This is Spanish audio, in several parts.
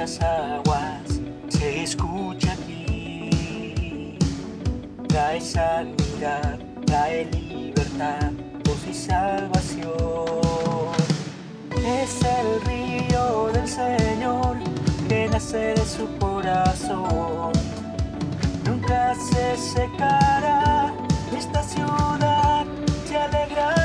muchas aguas se escucha aquí. Trae sanidad, trae libertad, voz y salvación. Es el río del Señor que nace de su corazón. Nunca se secará, esta ciudad se alegrará.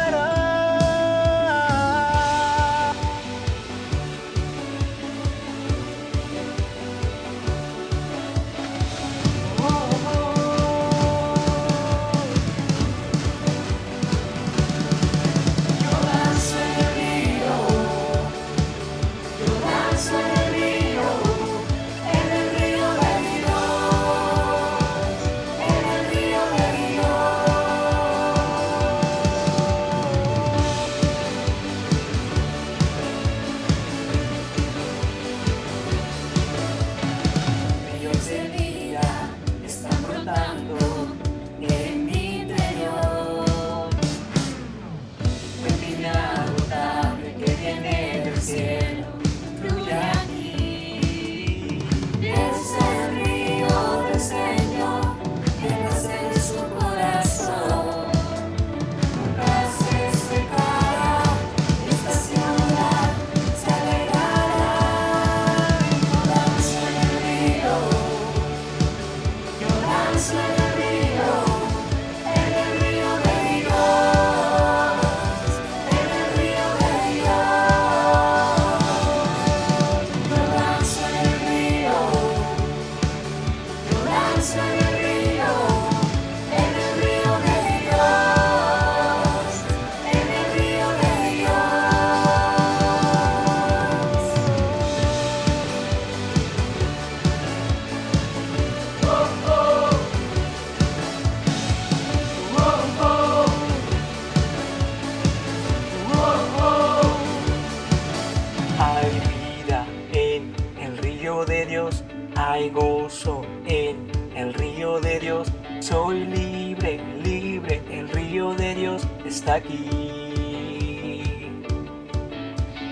Hay gozo en el río de Dios. Soy libre, libre, el río de Dios está aquí.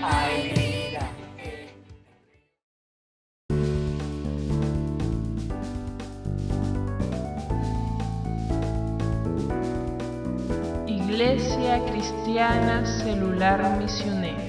Hay vida. Iglesia Cristiana Celular Misionera.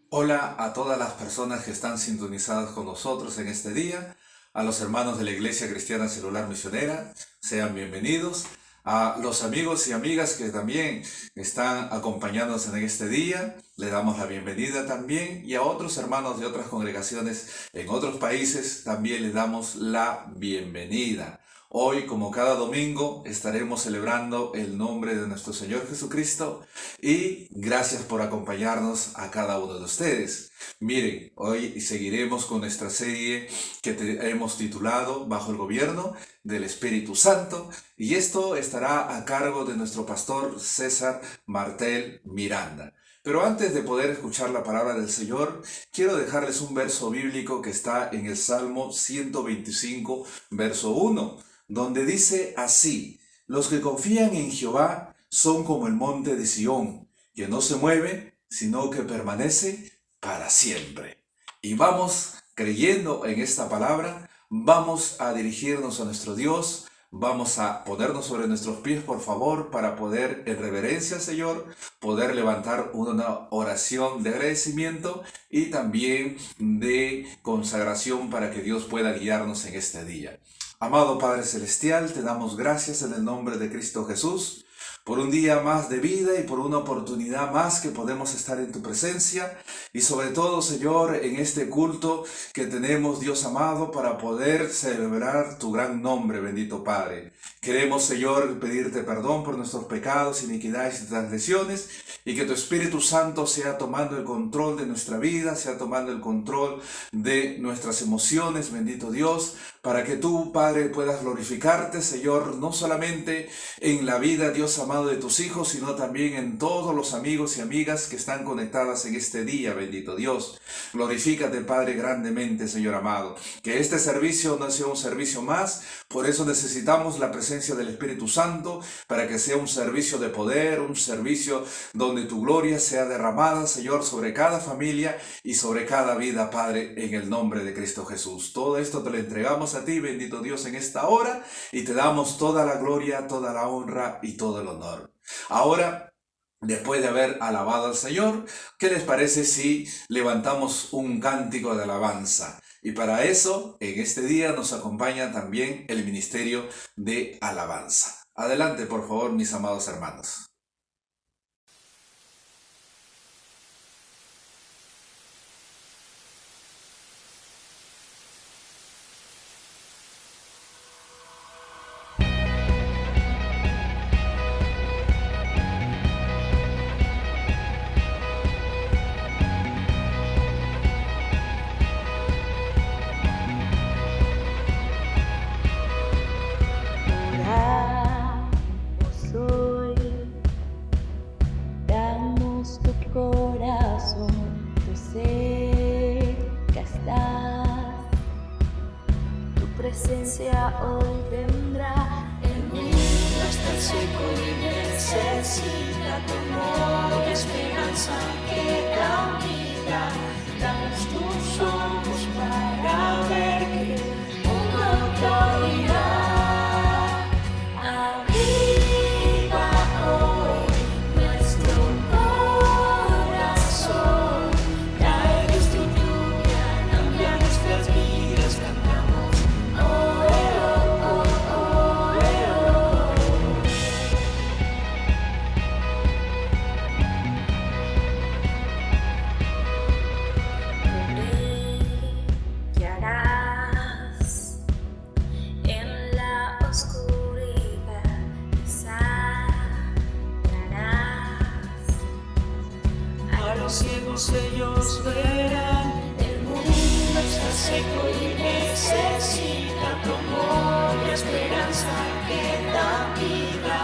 Hola a todas las personas que están sintonizadas con nosotros en este día, a los hermanos de la Iglesia Cristiana Celular Misionera, sean bienvenidos, a los amigos y amigas que también están acompañándonos en este día, le damos la bienvenida también, y a otros hermanos de otras congregaciones en otros países también les damos la bienvenida. Hoy, como cada domingo, estaremos celebrando el nombre de nuestro Señor Jesucristo y gracias por acompañarnos a cada uno de ustedes. Miren, hoy seguiremos con nuestra serie que hemos titulado Bajo el Gobierno del Espíritu Santo, y esto estará a cargo de nuestro pastor César Martel Miranda. Pero antes de poder escuchar la palabra del Señor, quiero dejarles un verso bíblico que está en el Salmo 125, verso 1. Donde dice así: los que confían en Jehová son como el monte de Sión, que no se mueve, sino que permanece para siempre. Y vamos creyendo en esta palabra, vamos a dirigirnos a nuestro Dios, vamos a ponernos sobre nuestros pies, por favor, para poder, en reverencia al Señor, poder levantar una oración de agradecimiento y también de consagración para que Dios pueda guiarnos en este día. Amado Padre Celestial, te damos gracias en el nombre de Cristo Jesús por un día más de vida y por una oportunidad más que podemos estar en tu presencia, y sobre todo, Señor, en este culto que tenemos, Dios amado, para poder celebrar tu gran nombre, bendito Padre. Queremos, Señor, pedirte perdón por nuestros pecados, iniquidades y transgresiones, y que tu Espíritu Santo sea tomando el control de nuestra vida, sea tomando el control de nuestras emociones, bendito Dios, para que tú, Padre, puedas glorificarte, Señor, no solamente en la vida, Dios amado, de tus hijos, sino también en todos los amigos y amigas que están conectadas en este día, bendito Dios. Glorifícate, Padre, grandemente, Señor amado. Que este servicio no sea un servicio más, por eso necesitamos la presencia del Espíritu Santo para que sea un servicio de poder, un servicio donde tu gloria sea derramada, Señor, sobre cada familia y sobre cada vida, Padre, en el nombre de Cristo Jesús. Todo esto te lo entregamos a ti, bendito Dios, en esta hora, y te damos toda la gloria, toda la honra y todo el honor. Ahora, después de haber alabado al Señor, ¿qué les parece si levantamos un cántico de alabanza? Y para eso, en este día nos acompaña también el Ministerio de Alabanza. Adelante, por favor, mis amados hermanos. Presencia hoy vendrá, el mundo está seco y necesita tu amor y esperanza que da vida. Danos tus ojos para ver que un pronto irá. Aviva hoy nuestro corazón, trae luz tu lluvia, cambia nuestras vidas, cantamos. Los ciegos ellos verán, el mundo está seco y necesita tu amor y esperanza que da vida.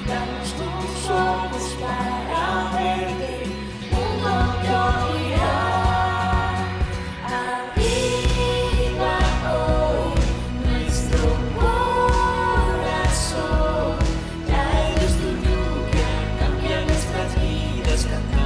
Danos tus ojos para ver que el mundo irá. Aviva hoy nuestro corazón, trae luz tu lluvia, cambia nuestras vidas, cantamos.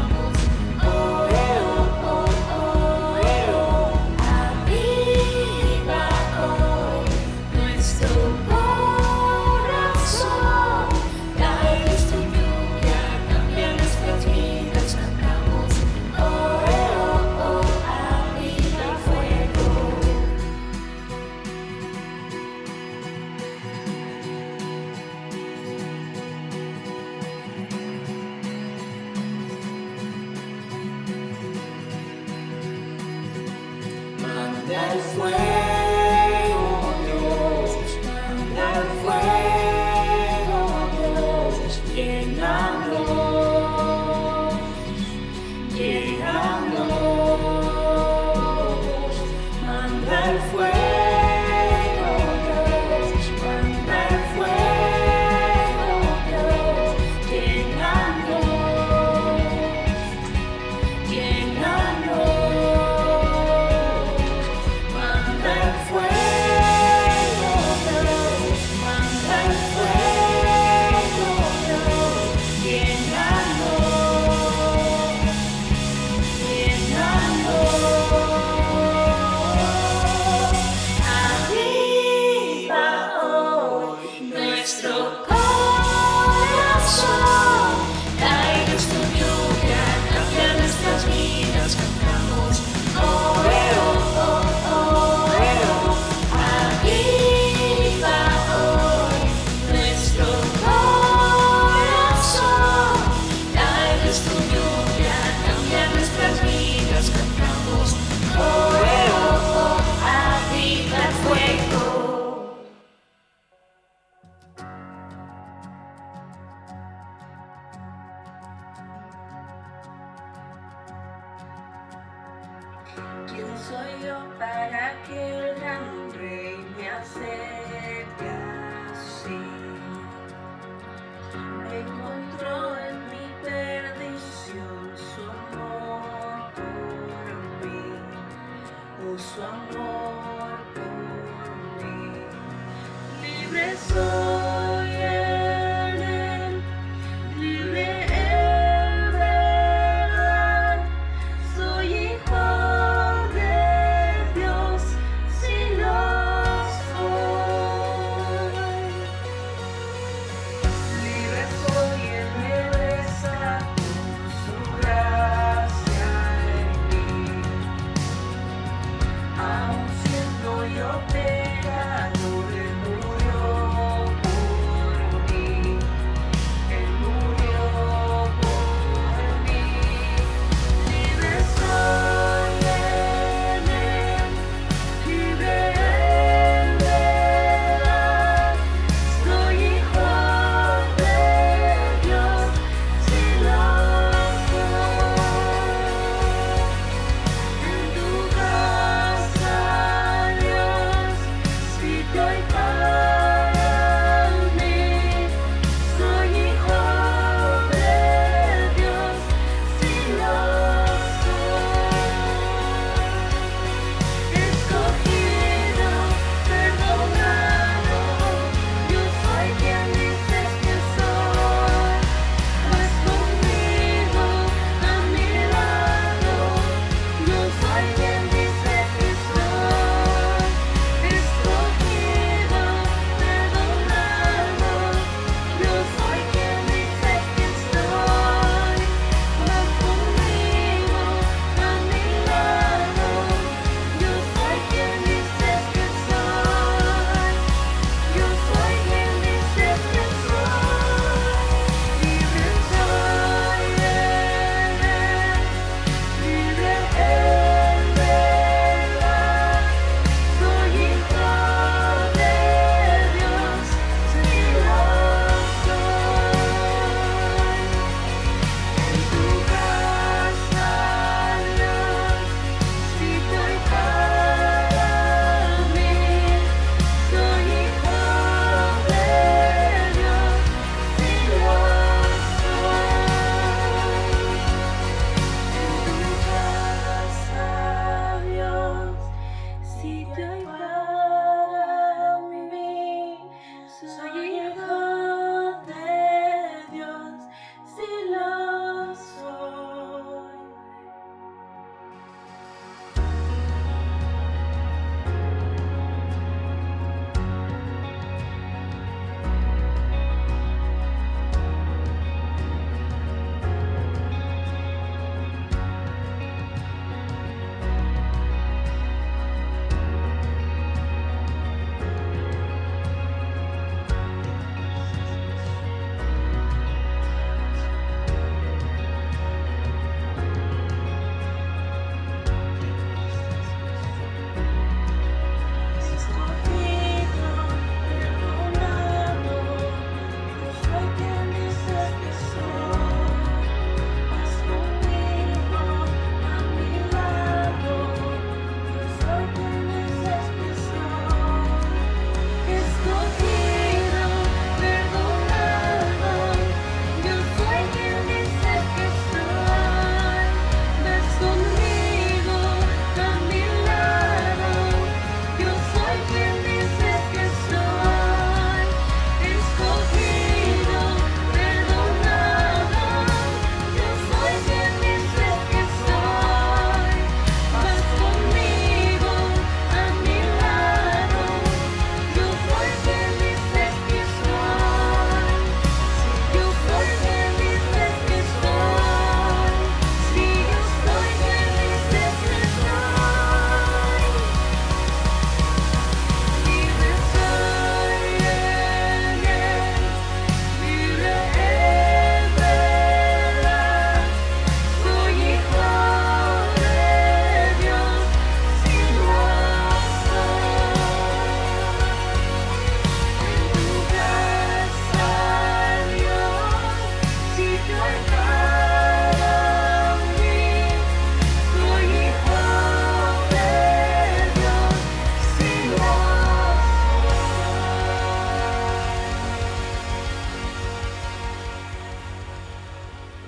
Manda el fuego, Dios, manda el fuego, Dios, llénanos, llénanos. Manda el fuego, Dios, manda el fuego, Dios, llénanos, llénanos. ¿Quién soy yo para que el gran rey me acepte así? Encontró en mi perdición su amor por mí, su amor por mí. Libre soy.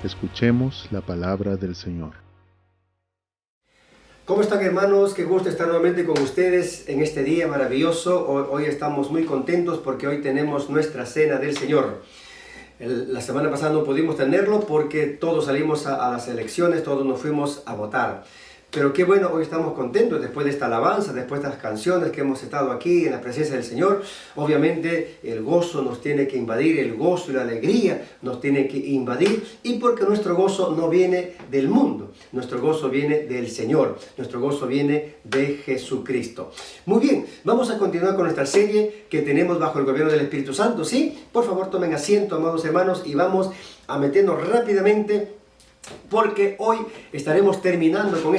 Escuchemos la palabra del Señor. ¿Cómo están, hermanos? Qué gusto estar nuevamente con ustedes en este día maravilloso. Hoy estamos muy contentos porque hoy tenemos nuestra cena del Señor. La semana pasada no pudimos tenerlo porque todos salimos a las elecciones, todos nos fuimos a votar. Pero qué bueno, hoy estamos contentos después de esta alabanza, después de estas canciones que hemos estado aquí en la presencia del Señor. Obviamente el gozo nos tiene que invadir, el gozo y la alegría nos tiene que invadir. Y porque nuestro gozo no viene del mundo, nuestro gozo viene del Señor, nuestro gozo viene de Jesucristo. Muy bien, vamos a continuar con nuestra serie que tenemos bajo el gobierno del Espíritu Santo. ¿Sí? Por favor, tomen asiento, amados hermanos, y vamos a meternos rápidamente, porque hoy estaremos terminando con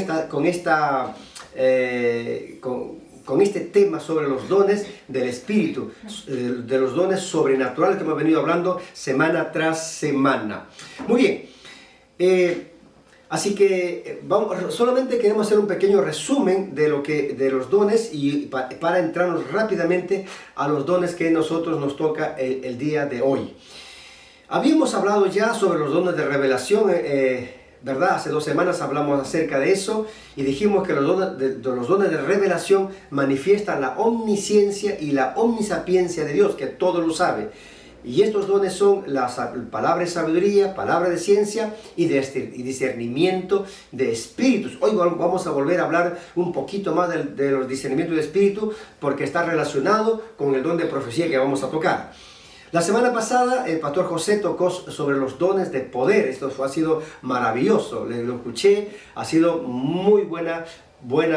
este tema sobre los dones del Espíritu, de los dones sobrenaturales que hemos venido hablando semana tras semana. Muy bien, así que solamente queremos hacer un pequeño resumen de los dones y para entrarnos rápidamente a los dones que nosotros nos toca el día de hoy. Habíamos hablado ya sobre los dones de revelación, ¿verdad? Hace 2 semanas hablamos acerca de eso y dijimos que los dones de revelación manifiestan la omnisciencia y la omnisapiencia de Dios, que todo lo sabe. Y estos dones son la palabra de sabiduría, palabra de ciencia y discernimiento de espíritus. Hoy vamos a volver a hablar un poquito más de los discernimientos de espíritu porque está relacionado con el don de profecía que vamos a tocar. La semana pasada el pastor José tocó sobre los dones de poder. Esto ha sido maravilloso, lo escuché, ha sido muy buena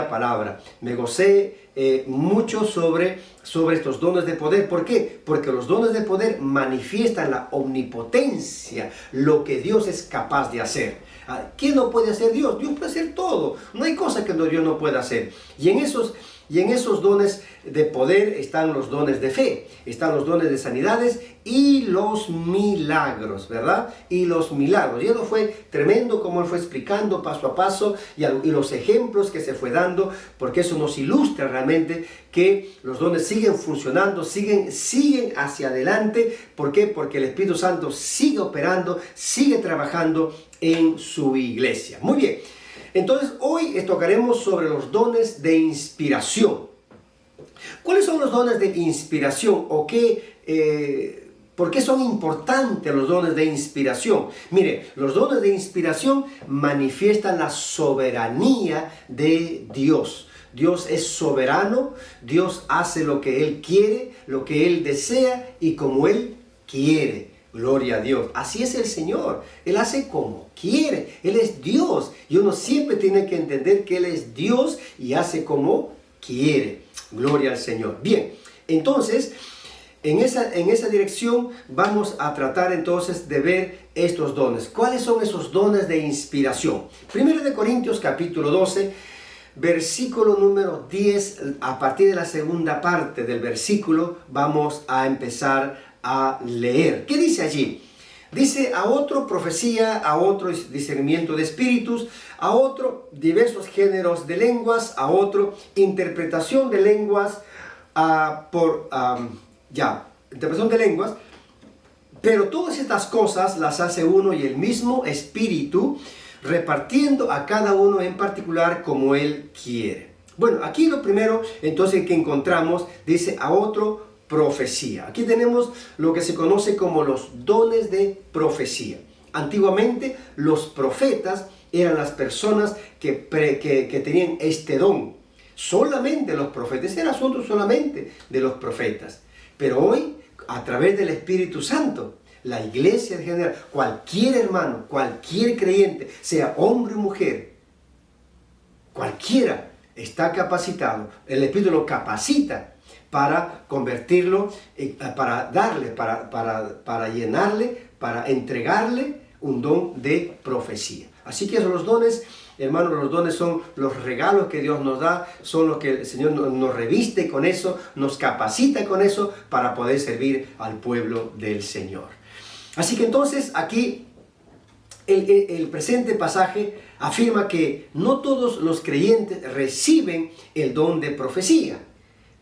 palabra. Me gocé mucho sobre estos dones de poder. ¿Por qué? Porque los dones de poder manifiestan la omnipotencia, lo que Dios es capaz de hacer. ¿Qué no puede hacer Dios? Dios puede hacer todo. No hay cosa que Dios no pueda hacer. Y en esos dones de poder están los dones de fe, están los dones de sanidades y los milagros, ¿verdad? Y los milagros. Y eso fue tremendo como Él fue explicando paso a paso y los ejemplos que se fue dando, porque eso nos ilustra realmente que los dones siguen funcionando, siguen hacia adelante. ¿Por qué? Porque el Espíritu Santo sigue operando, sigue trabajando en su iglesia. Muy bien. Entonces hoy tocaremos sobre los dones de inspiración. ¿Cuáles son los dones de inspiración o por qué son importantes los dones de inspiración? Mire, los dones de inspiración manifiestan la soberanía de Dios. Dios es soberano, Dios hace lo que Él quiere, lo que Él desea y como Él quiere. Gloria a Dios. Así es el Señor. Él hace como quiere. Él es Dios. Y uno siempre tiene que entender que Él es Dios y hace como quiere. Gloria al Señor. Bien, entonces, en esa dirección vamos a tratar entonces de ver estos dones. ¿Cuáles son esos dones de inspiración? 1 Corintios capítulo 12, versículo número 10, a partir de la segunda parte del versículo, vamos a empezar a leer. ¿Qué dice allí? Dice: a otro profecía, a otro discernimiento de espíritus, a otro diversos géneros de lenguas, a otro interpretación de lenguas, interpretación de lenguas. Pero todas estas cosas las hace uno y el mismo Espíritu, repartiendo a cada uno en particular como Él quiere. Bueno, aquí lo primero entonces que encontramos, dice a otro profecía. Aquí tenemos lo que se conoce como los dones de profecía. Antiguamente los profetas eran las personas que tenían este don. Solamente los profetas, era asunto solamente de los profetas. Pero hoy, a través del Espíritu Santo, la iglesia en general, cualquier hermano, cualquier creyente, sea hombre o mujer, cualquiera está capacitado. El Espíritu lo capacita para convertirlo, para darle, para llenarle, para entregarle un don de profecía. Así que esos los dones, hermanos, los dones son los regalos que Dios nos da, son los que el Señor nos reviste con eso, nos capacita con eso para poder servir al pueblo del Señor. Así que entonces aquí el presente pasaje afirma que no todos los creyentes reciben el don de profecía,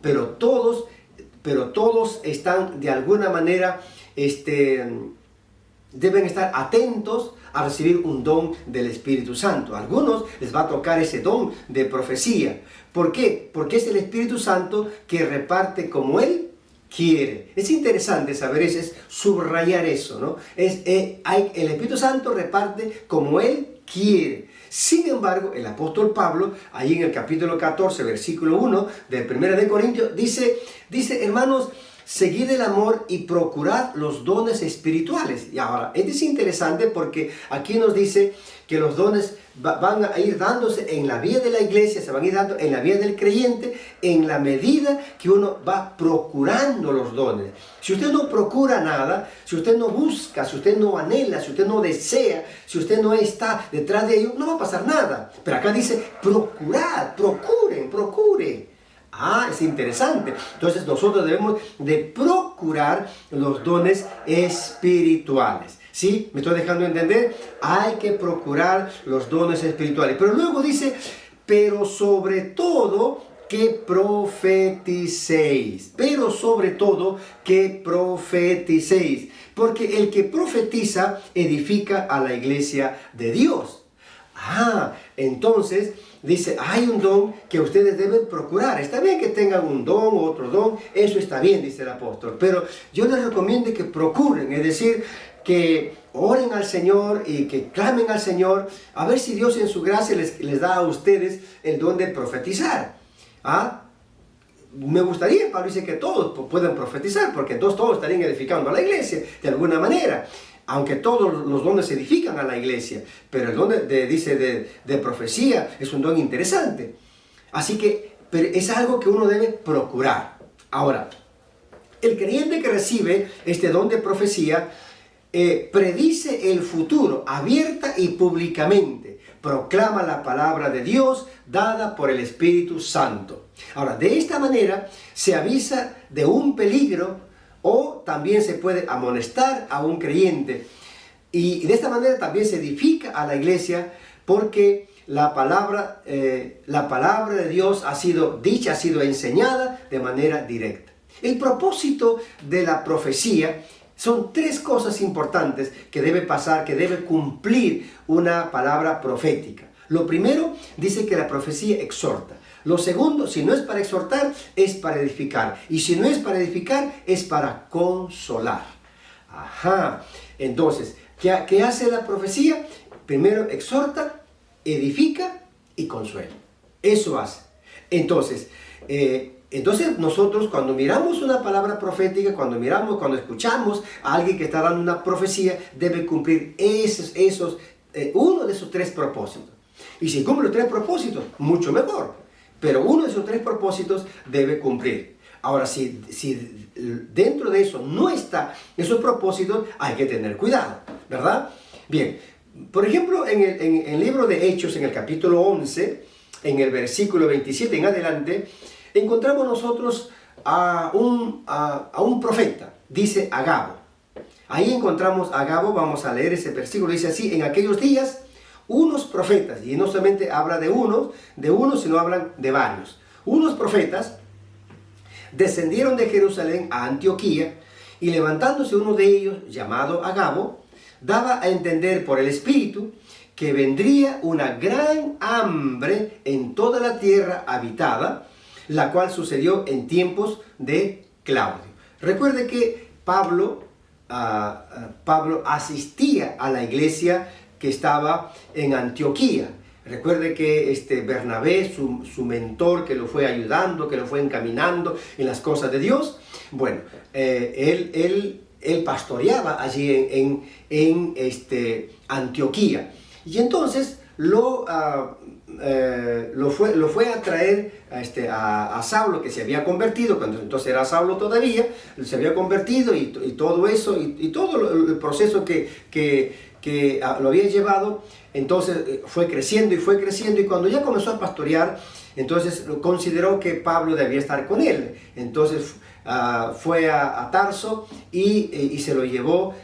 pero todos están de alguna manera deben estar atentos a recibir un don del Espíritu Santo. A algunos les va a tocar ese don de profecía. ¿Por qué? Porque es el Espíritu Santo que reparte como Él quiere. Es interesante saber eso, es subrayar eso, ¿no? El Espíritu Santo reparte como Él quiere. Sin embargo, el apóstol Pablo, ahí en el capítulo 14, versículo 1 del 1 de Corintios, dice, hermanos, seguid el amor y procurad los dones espirituales. Y ahora, esto es interesante porque aquí nos dice que los dones van a ir dándose en la vida de la iglesia, se van a ir dando en la vida del creyente, en la medida que uno va procurando los dones. Si usted no procura nada, si usted no busca, si usted no anhela, si usted no desea, si usted no está detrás de ello, no va a pasar nada. Pero acá dice, procurad, procure. Es interesante. Entonces nosotros debemos de procurar los dones espirituales. ¿Sí? ¿Me estoy dejando entender? Hay que procurar los dones espirituales. Pero luego dice, pero sobre todo que profeticéis. Pero sobre todo que profeticéis. Porque el que profetiza edifica a la iglesia de Dios. Entonces dice, hay un don que ustedes deben procurar. Está bien que tengan un don o otro don, eso está bien, dice el apóstol. Pero yo les recomiendo que procuren, es decir, que oren al Señor y que clamen al Señor, a ver si Dios en su gracia les da a ustedes el don de profetizar. Me gustaría, Pablo dice que todos pueden profetizar, porque entonces todos estarían edificando a la iglesia de alguna manera. Aunque todos los dones edifican a la iglesia, pero el don de profecía es un don interesante. Así que pero es algo que uno debe procurar. Ahora, el creyente que recibe este don de profecía predice el futuro abierta y públicamente. Proclama la palabra de Dios dada por el Espíritu Santo. Ahora, de esta manera se avisa de un peligro o también se puede amonestar a un creyente. Y de esta manera también se edifica a la iglesia porque la palabra de Dios ha sido dicha, ha sido enseñada de manera directa. El propósito de la profecía son tres cosas importantes que debe pasar, que debe cumplir una palabra profética. Lo primero, dice que la profecía exhorta. Lo segundo, si no es para exhortar, es para edificar. Y si no es para edificar, es para consolar. Entonces, ¿qué hace la profecía? Primero exhorta, edifica y consuela. Eso hace. Entonces nosotros cuando miramos una palabra profética, cuando escuchamos a alguien que está dando una profecía, debe cumplir uno de esos tres propósitos. Y si cumple los tres propósitos, mucho mejor. Pero uno de esos tres propósitos debe cumplir. Ahora, si dentro de eso no está esos propósitos, hay que tener cuidado, ¿verdad? Bien, por ejemplo, en el libro de Hechos, en el capítulo 11, en el versículo 27 en adelante, encontramos nosotros a un profeta, dice Agabo. Ahí encontramos a Agabo, vamos a leer ese versículo, dice así: en aquellos días, unos profetas, y no solamente habla de unos, sino hablan de varios. Unos profetas descendieron de Jerusalén a Antioquía, y levantándose uno de ellos, llamado Agabo, daba a entender por el Espíritu que vendría una gran hambre en toda la tierra habitada, la cual sucedió en tiempos de Claudio. Recuerde que Pablo asistía a la iglesia que estaba en Antioquía. Recuerde que Bernabé, su mentor, que lo fue ayudando, que lo fue encaminando en las cosas de Dios, bueno, él pastoreaba allí en Antioquía. Y entonces lo fue a traer a Saulo, que se había convertido, cuando entonces era Saulo todavía, se había convertido y todo eso, y todo el proceso que lo había llevado. Entonces fue creciendo, y cuando ya comenzó a pastorear, entonces consideró que Pablo debía estar con él. Entonces fue a Tarso y se lo llevó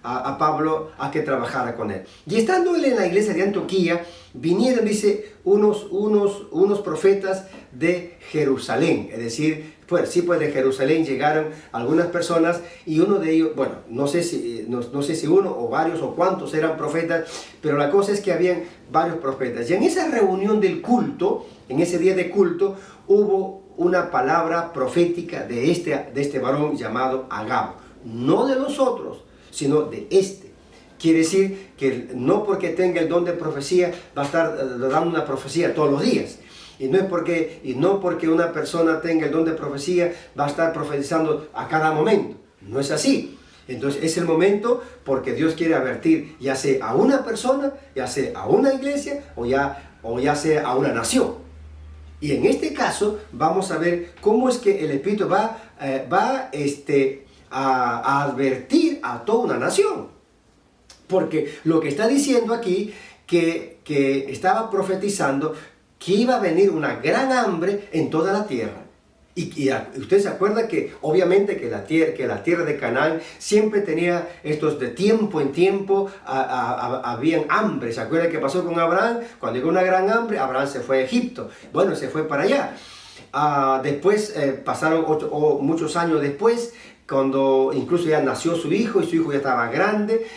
a Pablo a que trabajara con él. Y estando él en la iglesia de Antioquía, vinieron, dice, unos profetas de Jerusalén, es decir, fuera. Sí, pues de Jerusalén llegaron algunas personas y uno de ellos, bueno, no sé si uno o varios o cuántos eran profetas, pero la cosa es que habían varios profetas. Y en esa reunión del culto, en ese día de culto, hubo una palabra profética de este varón llamado Agabo. No de los otros, sino de este. Quiere decir que no porque tenga el don de profecía va a estar dando una profecía todos los días. Y no porque una persona tenga el don de profecía va a estar profetizando a cada momento. No es así. Entonces es el momento porque Dios quiere advertir, ya sea a una persona, ya sea a una iglesia o ya sea a una nación. Y en este caso vamos a ver cómo es que el Espíritu va a advertir a toda una nación. Porque lo que está diciendo aquí, que estaba profetizando que iba a venir una gran hambre en toda la tierra. Y usted se acuerda que obviamente que la tierra de Canaán siempre tenía estos de tiempo en tiempo, habían hambre. ¿Se acuerda qué pasó con Abraham? Cuando llegó una gran hambre, Abraham se fue a Egipto. Bueno, se fue para allá. Después pasaron muchos años después, cuando incluso ya nació su hijo y su hijo ya estaba grande,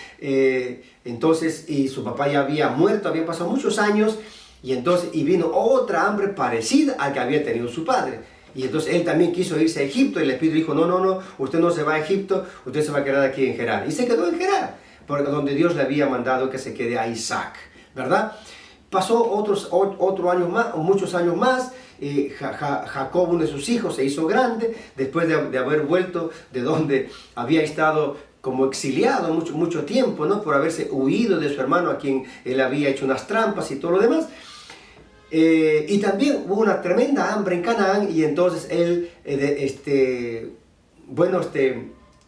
entonces, y su papá ya había muerto, habían pasado muchos años, y vino otra hambre parecida a la que había tenido su padre. Y entonces él también quiso irse a Egipto y el Espíritu dijo, no, usted no se va a Egipto, usted se va a quedar aquí en Gerar. Y se quedó en Gerar, porque donde Dios le había mandado que se quede a Isaac, ¿verdad? Pasó muchos años más. Jacob, uno de sus hijos, se hizo grande después de haber vuelto de donde había estado como exiliado mucho tiempo, ¿no? Por haberse huido de su hermano a quien él había hecho unas trampas y todo lo demás. Y también hubo una tremenda hambre en Canaán y entonces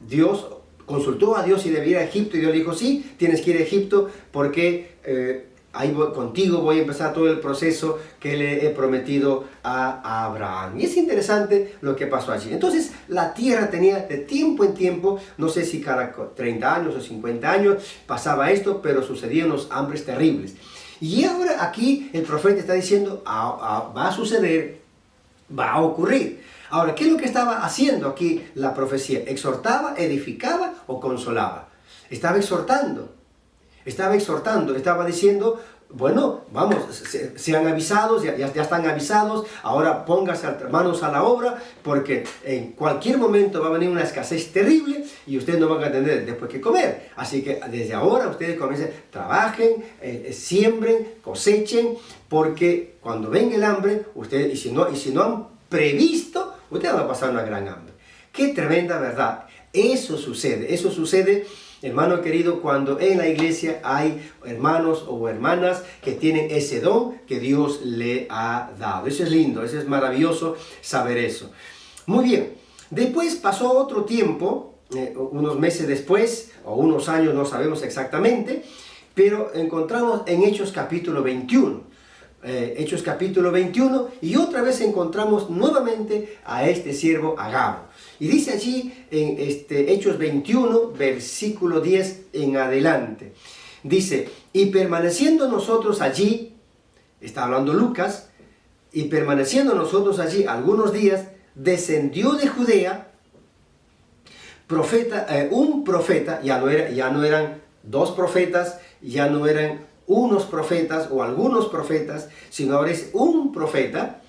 Dios consultó a Dios si debía ir a Egipto y Dios le dijo, sí, tienes que ir a Egipto porque contigo voy a empezar todo el proceso que le he prometido a Abraham. Y es interesante lo que pasó allí. Entonces la tierra tenía de tiempo en tiempo, no sé si cada 30 años o 50 años pasaba esto, pero sucedían los hambres terribles. Y ahora aquí el profeta está diciendo, va a suceder, va a ocurrir. Ahora, ¿qué es lo que estaba haciendo aquí la profecía? ¿Exhortaba, edificaba o consolaba? Estaba exhortando, estaba diciendo, bueno, vamos, sean avisados, ya están avisados, ahora pónganse manos a la obra, porque en cualquier momento va a venir una escasez terrible y ustedes no van a tener después que comer. Así que desde ahora ustedes comiencen, trabajen, siembren, cosechen, porque cuando venga el hambre, ustedes, y si no han previsto, ustedes van a pasar una gran hambre. ¡Qué tremenda verdad! Eso sucede, hermano querido, cuando en la iglesia hay hermanos o hermanas que tienen ese don que Dios le ha dado. Eso es lindo, eso es maravilloso saber eso. Muy bien, después pasó otro tiempo, unos meses después, o unos años, no sabemos exactamente, pero encontramos en Hechos capítulo 21. Hechos capítulo 21, y otra vez encontramos nuevamente a este siervo Agabo. Y dice allí en Hechos 21, versículo 10 en adelante. Dice, y permaneciendo nosotros allí, está hablando Lucas, y permaneciendo nosotros allí algunos días, descendió de Judea un profeta, ya no eran dos profetas, ya no eran unos profetas o algunos profetas, sino ahora es un profeta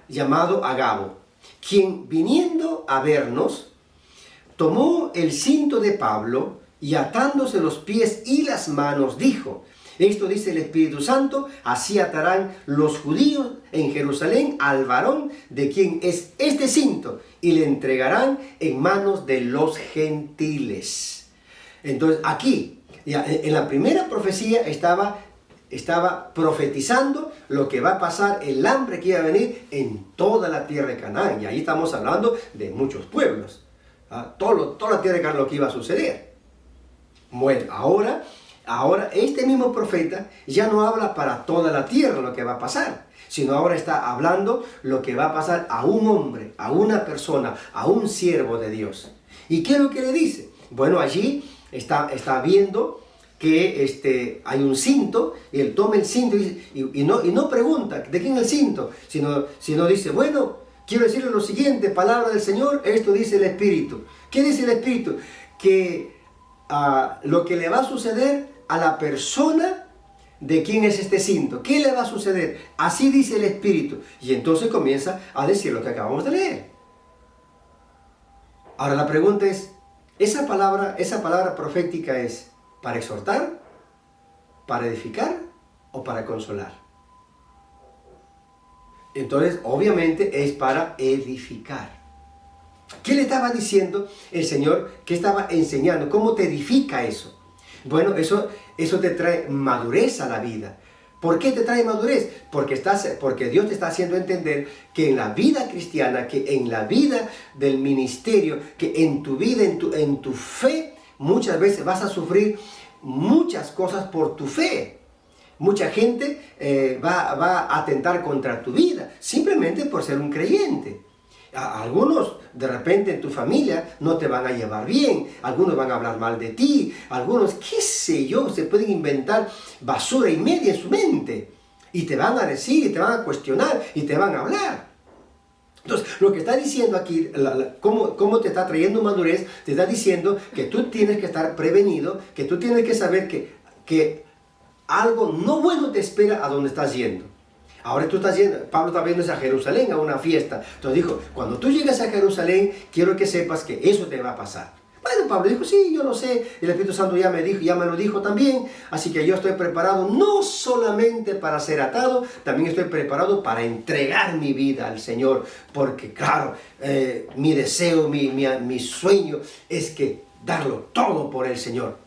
llamado Agabo, quien viniendo a vernos, tomó el cinto de Pablo y atándose los pies y las manos dijo, esto dice el Espíritu Santo, así atarán los judíos en Jerusalén al varón de quien es este cinto y le entregarán en manos de los gentiles. Entonces aquí, en la primera profecía estaba profetizando lo que va a pasar, el hambre que iba a venir en toda la tierra de Canaán. Y ahí estamos hablando de muchos pueblos. Toda la tierra de Canaán, lo que iba a suceder. Bueno, ahora este mismo profeta ya no habla para toda la tierra lo que va a pasar, sino ahora está hablando lo que va a pasar a un hombre, a una persona, a un siervo de Dios. ¿Y qué es lo que le dice? Bueno, allí está viendo que hay un cinto, y él toma el cinto y no pregunta de quién es el cinto, sino dice, bueno, quiero decirle lo siguiente, palabra del Señor, esto dice el Espíritu. ¿Qué dice el Espíritu? Que lo que le va a suceder a la persona de quién es este cinto, ¿qué le va a suceder? Así dice el Espíritu. Y entonces comienza a decir lo que acabamos de leer. Ahora la pregunta es, ¿esa palabra profética es para exhortar, para edificar o para consolar? Entonces, obviamente es para edificar. ¿Qué le estaba diciendo el Señor? ¿Qué estaba enseñando? ¿Cómo te edifica eso? Bueno, eso te trae madurez a la vida. ¿Por qué te trae madurez? Porque Dios te está haciendo entender que en la vida cristiana, que en la vida del ministerio, que en tu vida, en tu fe, muchas veces vas a sufrir muchas cosas por tu fe. Mucha gente va a atentar contra tu vida, simplemente por ser un creyente. Algunos de repente en tu familia no te van a llevar bien, algunos van a hablar mal de ti, algunos, qué sé yo, se pueden inventar basura y media en su mente y te van a decir, y te van a cuestionar y te van a hablar. Entonces, lo que está diciendo aquí, cómo te está trayendo madurez, te está diciendo que tú tienes que estar prevenido, que tú tienes que saber que algo no bueno te espera a donde estás yendo. Ahora tú estás yendo, Pablo está viendo a Jerusalén, a una fiesta. Entonces dijo, cuando tú llegues a Jerusalén, quiero que sepas que eso te va a pasar. Bueno, Pablo dijo, sí, yo lo sé, el Espíritu Santo ya me lo dijo también, así que yo estoy preparado no solamente para ser atado, también estoy preparado para entregar mi vida al Señor, porque claro, mi deseo, mi sueño es que darlo todo por el Señor.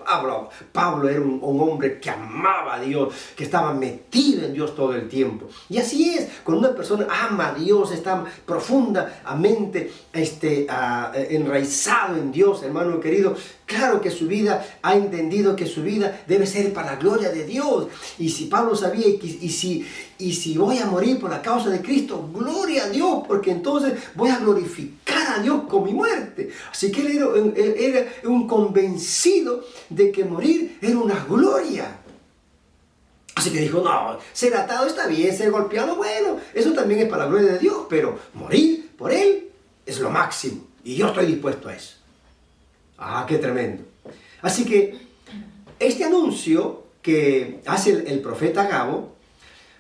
Pablo era un hombre que amaba a Dios, que estaba metido en Dios todo el tiempo. Y así es, cuando una persona ama a Dios, está profundamente enraizado en Dios, hermano querido, claro que su vida ha entendido que su vida debe ser para la gloria de Dios. Y si Pablo sabía, y si voy a morir por la causa de Cristo, gloria a Dios, porque entonces voy a glorificar a Dios con mi muerte. Así que él era un convencido de que morir era una gloria. Así que dijo, no, ser atado está bien, ser golpeado, bueno, eso también es para la gloria de Dios, pero morir por Él es lo máximo. Y yo estoy dispuesto a eso. Ah, qué tremendo. Así que este anuncio que hace el profeta Agabo,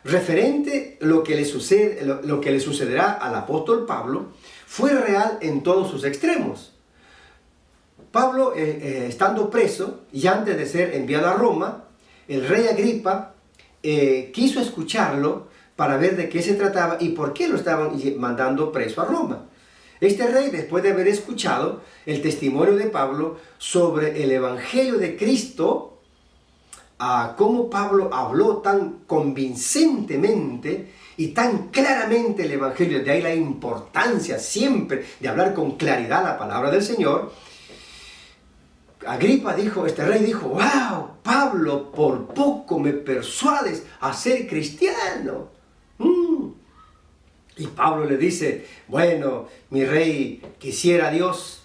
referente a lo que le sucederá al apóstol Pablo, fue real en todos sus extremos. Pablo, estando preso y antes de ser enviado a Roma, el rey Agripa quiso escucharlo para ver de qué se trataba y por qué lo estaban mandando preso a Roma. Este rey, después de haber escuchado el testimonio de Pablo sobre el Evangelio de Cristo, cómo Pablo habló tan convincentemente y tan claramente el Evangelio, de ahí la importancia siempre de hablar con claridad la palabra del Señor, Agripa dijo, este rey dijo, wow, Pablo, por poco me persuades a ser cristiano. Y Pablo le dice, bueno, mi rey, quisiera Dios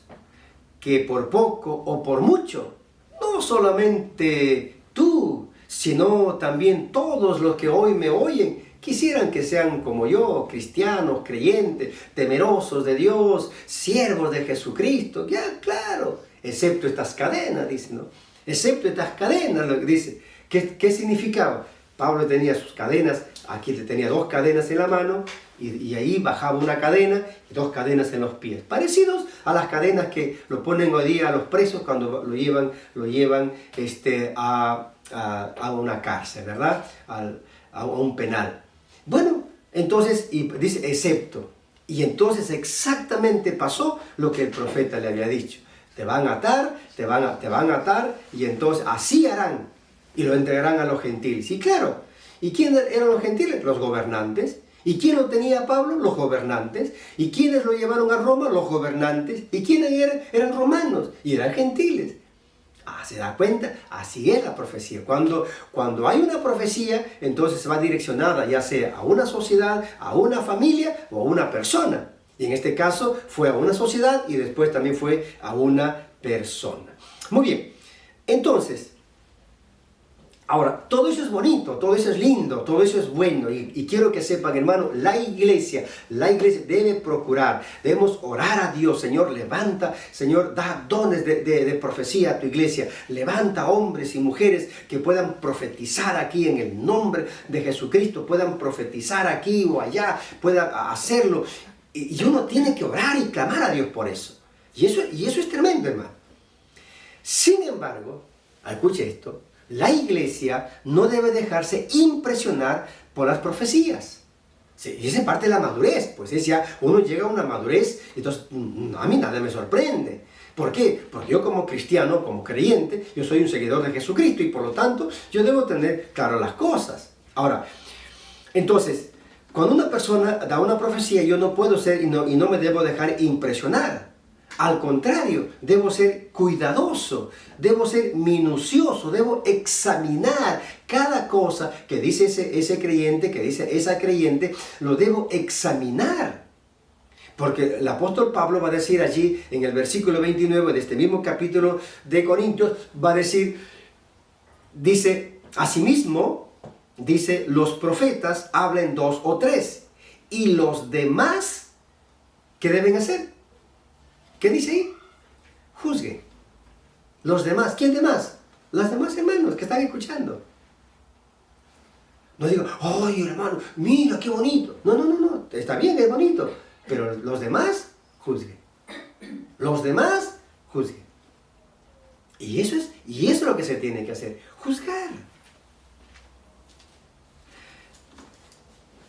que por poco o por mucho, no solamente tú, sino también todos los que hoy me oyen, quisieran que sean como yo, cristianos, creyentes, temerosos de Dios, siervos de Jesucristo. Ya, claro, excepto estas cadenas, dice, ¿no? Excepto estas cadenas, lo que dice. ¿Qué significaba? Pablo tenía sus cadenas, aquí tenía 2 cadenas en la mano, y ahí bajaba una cadena y 2 cadenas en los pies. Parecidos a las cadenas que lo ponen hoy día a los presos cuando lo llevan a una cárcel, ¿verdad? A un penal. Bueno, entonces, y dice, excepto. Y entonces exactamente pasó lo que el profeta le había dicho. Te van a atar, te van a atar, y entonces así harán, y lo entregarán a los gentiles. Y claro, ¿y quiénes eran los gentiles? Los gobernantes. ¿Y quién lo tenía a Pablo? Los gobernantes. ¿Y quiénes lo llevaron a Roma? Los gobernantes. ¿Y quiénes eran romanos? Y eran gentiles. ¿Se da cuenta? Así es la profecía. Cuando hay una profecía, entonces va direccionada ya sea a una sociedad, a una familia o a una persona. Y en este caso fue a una sociedad y después también fue a una persona. Muy bien. Entonces, Ahora, todo eso es bonito, todo eso es lindo, todo eso es bueno. Y quiero que sepan, hermano, la iglesia debe procurar, debemos orar a Dios. Señor, levanta, Señor, da dones de profecía a tu iglesia. Levanta hombres y mujeres que puedan profetizar aquí en el nombre de Jesucristo, puedan profetizar aquí o allá, puedan hacerlo. Y uno tiene que orar y clamar a Dios por eso. Y eso es tremendo, hermano. Sin embargo, escuche esto. La iglesia no debe dejarse impresionar por las profecías. Sí, y esa es parte de la madurez. Pues es ya, uno llega a una madurez, entonces a mí nada me sorprende. ¿Por qué? Porque yo como cristiano, como creyente, yo soy un seguidor de Jesucristo y por lo tanto yo debo tener claro las cosas. Ahora, entonces, cuando una persona da una profecía, yo no puedo ser y no me debo dejar impresionar. Al contrario, debo ser cuidadoso, debo ser minucioso, debo examinar cada cosa que dice ese creyente, que dice esa creyente, lo debo examinar. Porque el apóstol Pablo va a decir allí en el versículo 29 de este mismo capítulo de Corintios, va a decir, dice, asimismo, dice, los profetas hablen 2 o 3, y los demás, ¿qué deben hacer? ¿Qué dice ahí? Juzgue. Los demás. ¿Quién demás? Los demás hermanos que están escuchando. No digo, ¡ay, hermano! Mira, qué bonito. No. Está bien, es bonito. Pero los demás, juzgue. Los demás, juzgue. Y eso es lo que se tiene que hacer. Juzgar.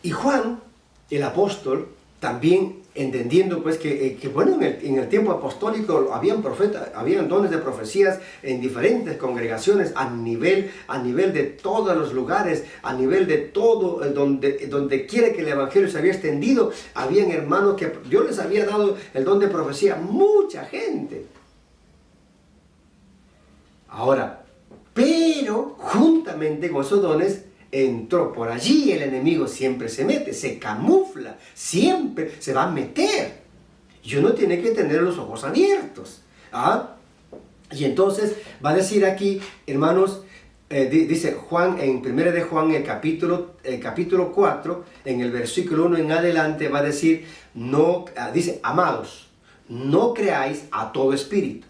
Y Juan, el apóstol, también entendiendo pues que bueno, en el tiempo apostólico habían profetas, habían dones de profecías en diferentes congregaciones a nivel de todos los lugares, a nivel de todo, donde quiera que el evangelio se había extendido, habían hermanos que Dios les había dado el don de profecía, mucha gente. Ahora, pero juntamente con esos dones, entró por allí el enemigo, siempre se mete, se camufla, siempre se va a meter. Y uno tiene que tener los ojos abiertos. Y entonces va a decir aquí, hermanos, dice Juan, en 1 de Juan, el capítulo 4, en el versículo 1 en adelante, va a decir, dice, amados, no creáis a todo espíritu.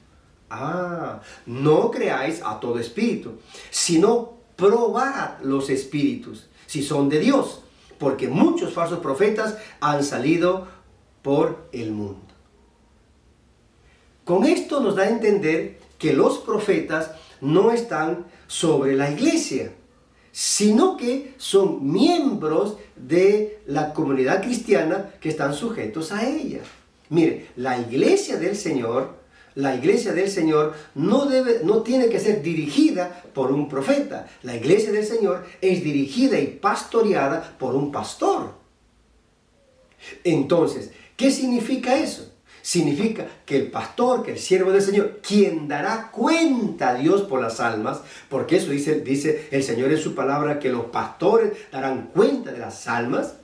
No creáis a todo espíritu, sino probad los espíritus, si son de Dios, porque muchos falsos profetas han salido por el mundo. Con esto nos da a entender que los profetas no están sobre la iglesia, sino que son miembros de la comunidad cristiana que están sujetos a ella. Mire, la iglesia del Señor no tiene que ser dirigida por un profeta. La iglesia del Señor es dirigida y pastoreada por un pastor. Entonces, ¿qué significa eso? Significa que el pastor, que el siervo del Señor, quien dará cuenta a Dios por las almas, porque eso dice el Señor en su palabra, que los pastores darán cuenta de las almas.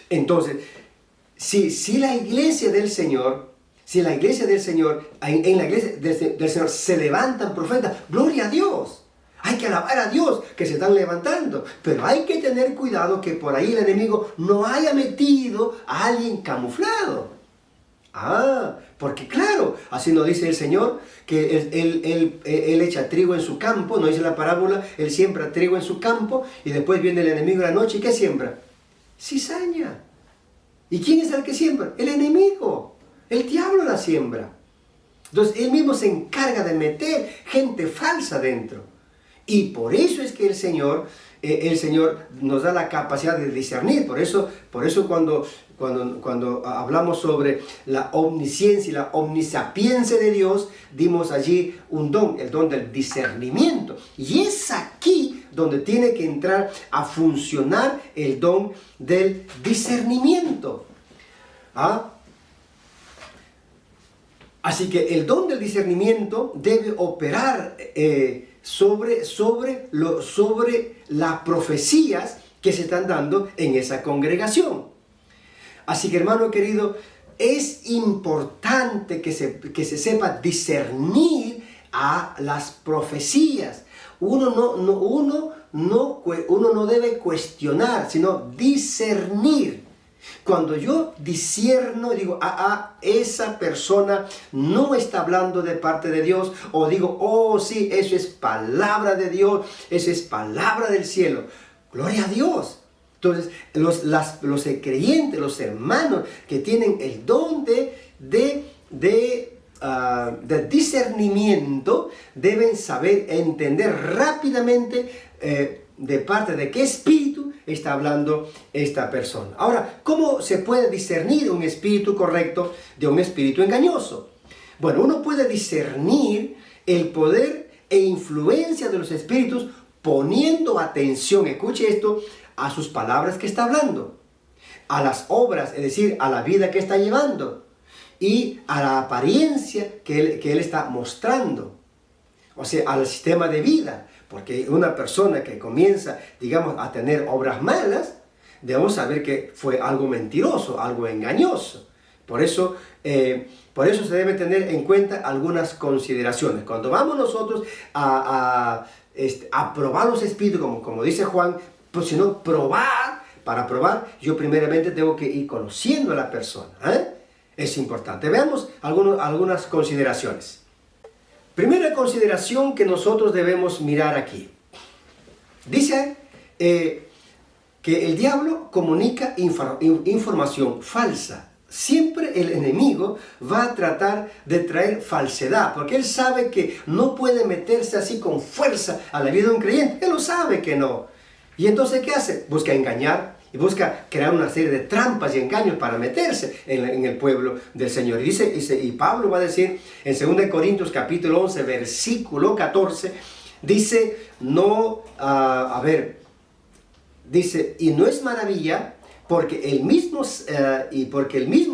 Entonces, si la iglesia del Señor, en la iglesia del Señor se levantan profetas, gloria a Dios. Hay que alabar a Dios que se están levantando. Pero hay que tener cuidado que por ahí el enemigo no haya metido a alguien camuflado. Porque claro, así nos dice el Señor, que él echa trigo en su campo, no dice la parábola, él siembra trigo en su campo y después viene el enemigo en la noche y ¿qué siembra? Cizaña. ¿Y quién es el que siembra? El enemigo. El diablo la siembra. Entonces él mismo se encarga de meter gente falsa dentro. Y por eso es que el Señor nos da la capacidad de discernir. Por eso cuando hablamos sobre la omnisciencia y la omnisapiencia de Dios, dimos allí un don, el don del discernimiento. Y es aquí donde tiene que entrar a funcionar el don del discernimiento. Así que el don del discernimiento debe operar sobre las profecías que se están dando en esa congregación. Así que, hermano querido, es importante que se sepa discernir a las profecías. uno no debe cuestionar, sino discernir. Cuando yo discierno, digo, esa persona no está hablando de parte de Dios, o digo, oh sí, eso es palabra de Dios, eso es palabra del cielo. Gloria a Dios. Entonces, los creyentes, los hermanos que tienen el don de discernimiento, deben saber entender rápidamente de parte de qué espíritu está hablando esta persona. Ahora, ¿cómo se puede discernir un espíritu correcto de un espíritu engañoso? Bueno, uno puede discernir el poder e influencia de los espíritus poniendo atención, escuche esto, a sus palabras que está hablando, a las obras, es decir, a la vida que está llevando y a la apariencia que él está mostrando, o sea, al sistema de vida. Porque una persona que comienza, digamos, a tener obras malas, debemos saber que fue algo mentiroso, algo engañoso. Por eso se debe tener en cuenta algunas consideraciones. Cuando vamos nosotros a probar los espíritus, como dice Juan, pues si no, para probar, yo primeramente tengo que ir conociendo a la persona. Es importante. Veamos algunas consideraciones. Primera consideración que nosotros debemos mirar aquí. Dice que el diablo comunica información falsa. Siempre el enemigo va a tratar de traer falsedad, porque él sabe que no puede meterse así con fuerza a la vida de un creyente. Él lo sabe que no. Y entonces, ¿qué hace? Busca engañar y busca crear una serie de trampas y engaños para meterse en el pueblo del Señor. Y Pablo va a decir en 2 Corintios capítulo 11, versículo 14, dice, dice, y no es maravilla, porque el mismo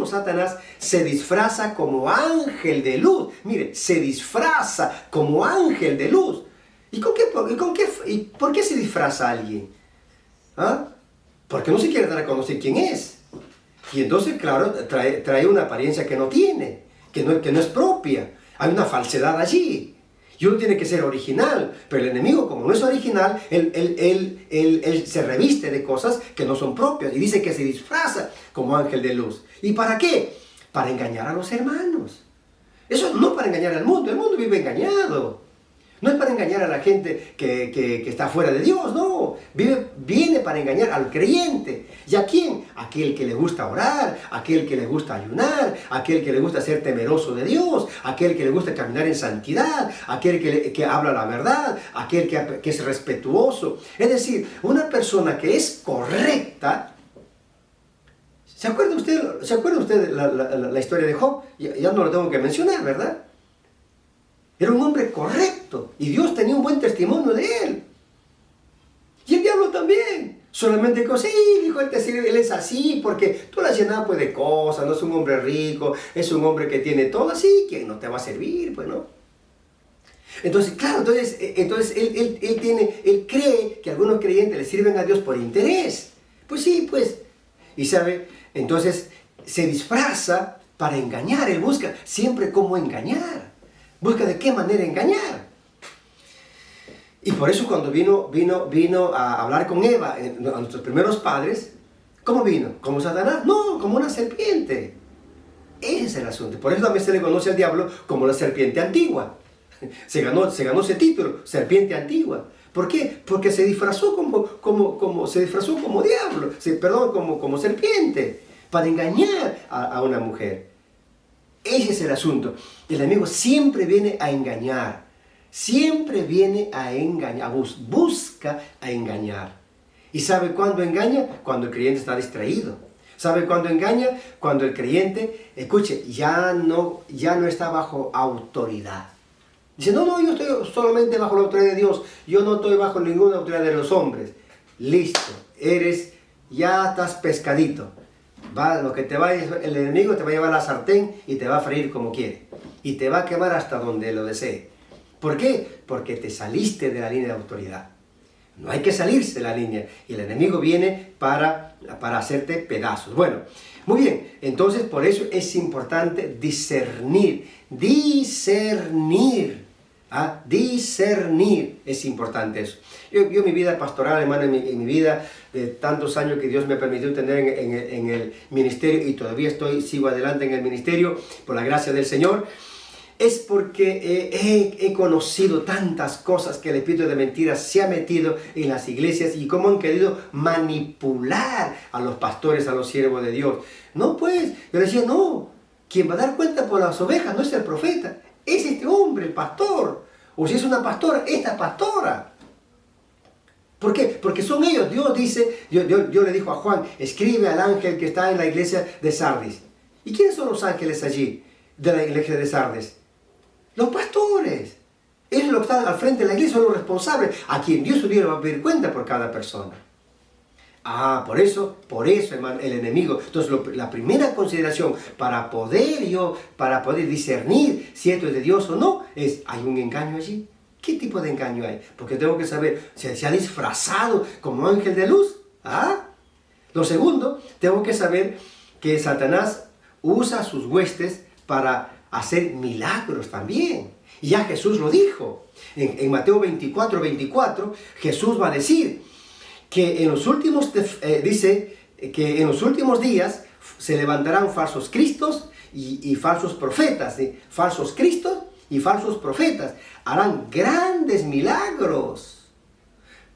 Satanás se disfraza como ángel de luz. Mire, se disfraza como ángel de luz. ¿Y por qué se disfraza a alguien? Porque no se quiere dar a conocer quién es. Y entonces, claro, trae una apariencia que no tiene, que no es propia. Hay una falsedad allí. Y uno tiene que ser original. Pero el enemigo, como no es original, él se reviste de cosas que no son propias. Y dice que se disfraza como ángel de luz. ¿Y para qué? Para engañar a los hermanos. Eso no para engañar al mundo. El mundo vive engañado. No es para engañar a la gente que está fuera de Dios, no. Viene para engañar al creyente. ¿Y a quién? Aquel que le gusta orar, aquel que le gusta ayunar, aquel que le gusta ser temeroso de Dios, aquel que le gusta caminar en santidad, aquel que habla la verdad, aquel que es respetuoso. Es decir, una persona que es correcta. ¿Se acuerda usted de la historia de Job? Ya no lo tengo que mencionar, ¿verdad? Era un hombre correcto y Dios tenía un buen testimonio de él. Y el diablo también. Solamente que, sí, dijo, él es así porque tú le has llenado pues, de cosas, no es un hombre rico, es un hombre que tiene todo así, que no te va a servir, pues no. Entonces, claro, él cree que algunos creyentes le sirven a Dios por interés. Pues sí, pues. Y sabe, entonces se disfraza para engañar, él busca siempre cómo engañar. Busca de qué manera engañar. Y por eso cuando vino a hablar con Eva, a nuestros primeros padres, ¿cómo vino? ¿Como Satanás? No, como una serpiente. Ese es el asunto. Por eso también se le conoce al diablo como la serpiente antigua. Se ganó ese título, serpiente antigua. ¿Por qué? Porque se disfrazó como diablo, como serpiente, para engañar a una mujer. Ese es el asunto. El enemigo siempre viene a engañar. Siempre viene a engañar. Busca a engañar. ¿Y sabe cuándo engaña? Cuando el creyente está distraído. ¿Sabe cuándo engaña? Cuando el creyente, escuche, ya no está bajo autoridad. Dice, no, yo estoy solamente bajo la autoridad de Dios. Yo no estoy bajo ninguna autoridad de los hombres. Listo. Ya estás pescadito. El enemigo te va a llevar a la sartén y te va a freír como quiere. Y te va a quemar hasta donde lo desee. ¿Por qué? Porque te saliste de la línea de autoridad. No hay que salirse de la línea. Y el enemigo viene para hacerte pedazos. Bueno, muy bien. Entonces, por eso es importante discernir. Discernir, es importante eso. Yo mi vida pastoral, hermano, en mi vida de tantos años que Dios me permitió tener en el ministerio, y todavía sigo adelante en el ministerio, por la gracia del Señor, es porque he conocido tantas cosas que el espíritu de mentiras se ha metido en las iglesias y cómo han querido manipular a los pastores, a los siervos de Dios. No, pues, yo decía, no, quien va a dar cuenta por las ovejas no es el profeta, es este hombre, el pastor. O si es una pastora, esta pastora. ¿Por qué? Porque son ellos. Dios dice, Dios le dijo a Juan, escribe al ángel que está en la iglesia de Sardis. ¿Y quiénes son los ángeles allí, de la iglesia de Sardis? Los pastores. Ellos los que están al frente de la iglesia son los responsables, a quien Dios un día va a pedir cuenta por cada persona. Por eso, hermano, el enemigo. Entonces, la primera consideración para poder discernir si esto es de Dios o no, es, ¿hay un engaño allí? ¿Qué tipo de engaño hay? Porque tengo que saber si se ha disfrazado como ángel de luz. Lo segundo, tengo que saber que Satanás usa sus huestes para hacer milagros también. Y ya Jesús lo dijo. En Mateo 24, Jesús va a decir que en los últimos, dice que en los últimos días se levantarán falsos cristos y falsos profetas. Falsos cristos y falsos profetas harán grandes milagros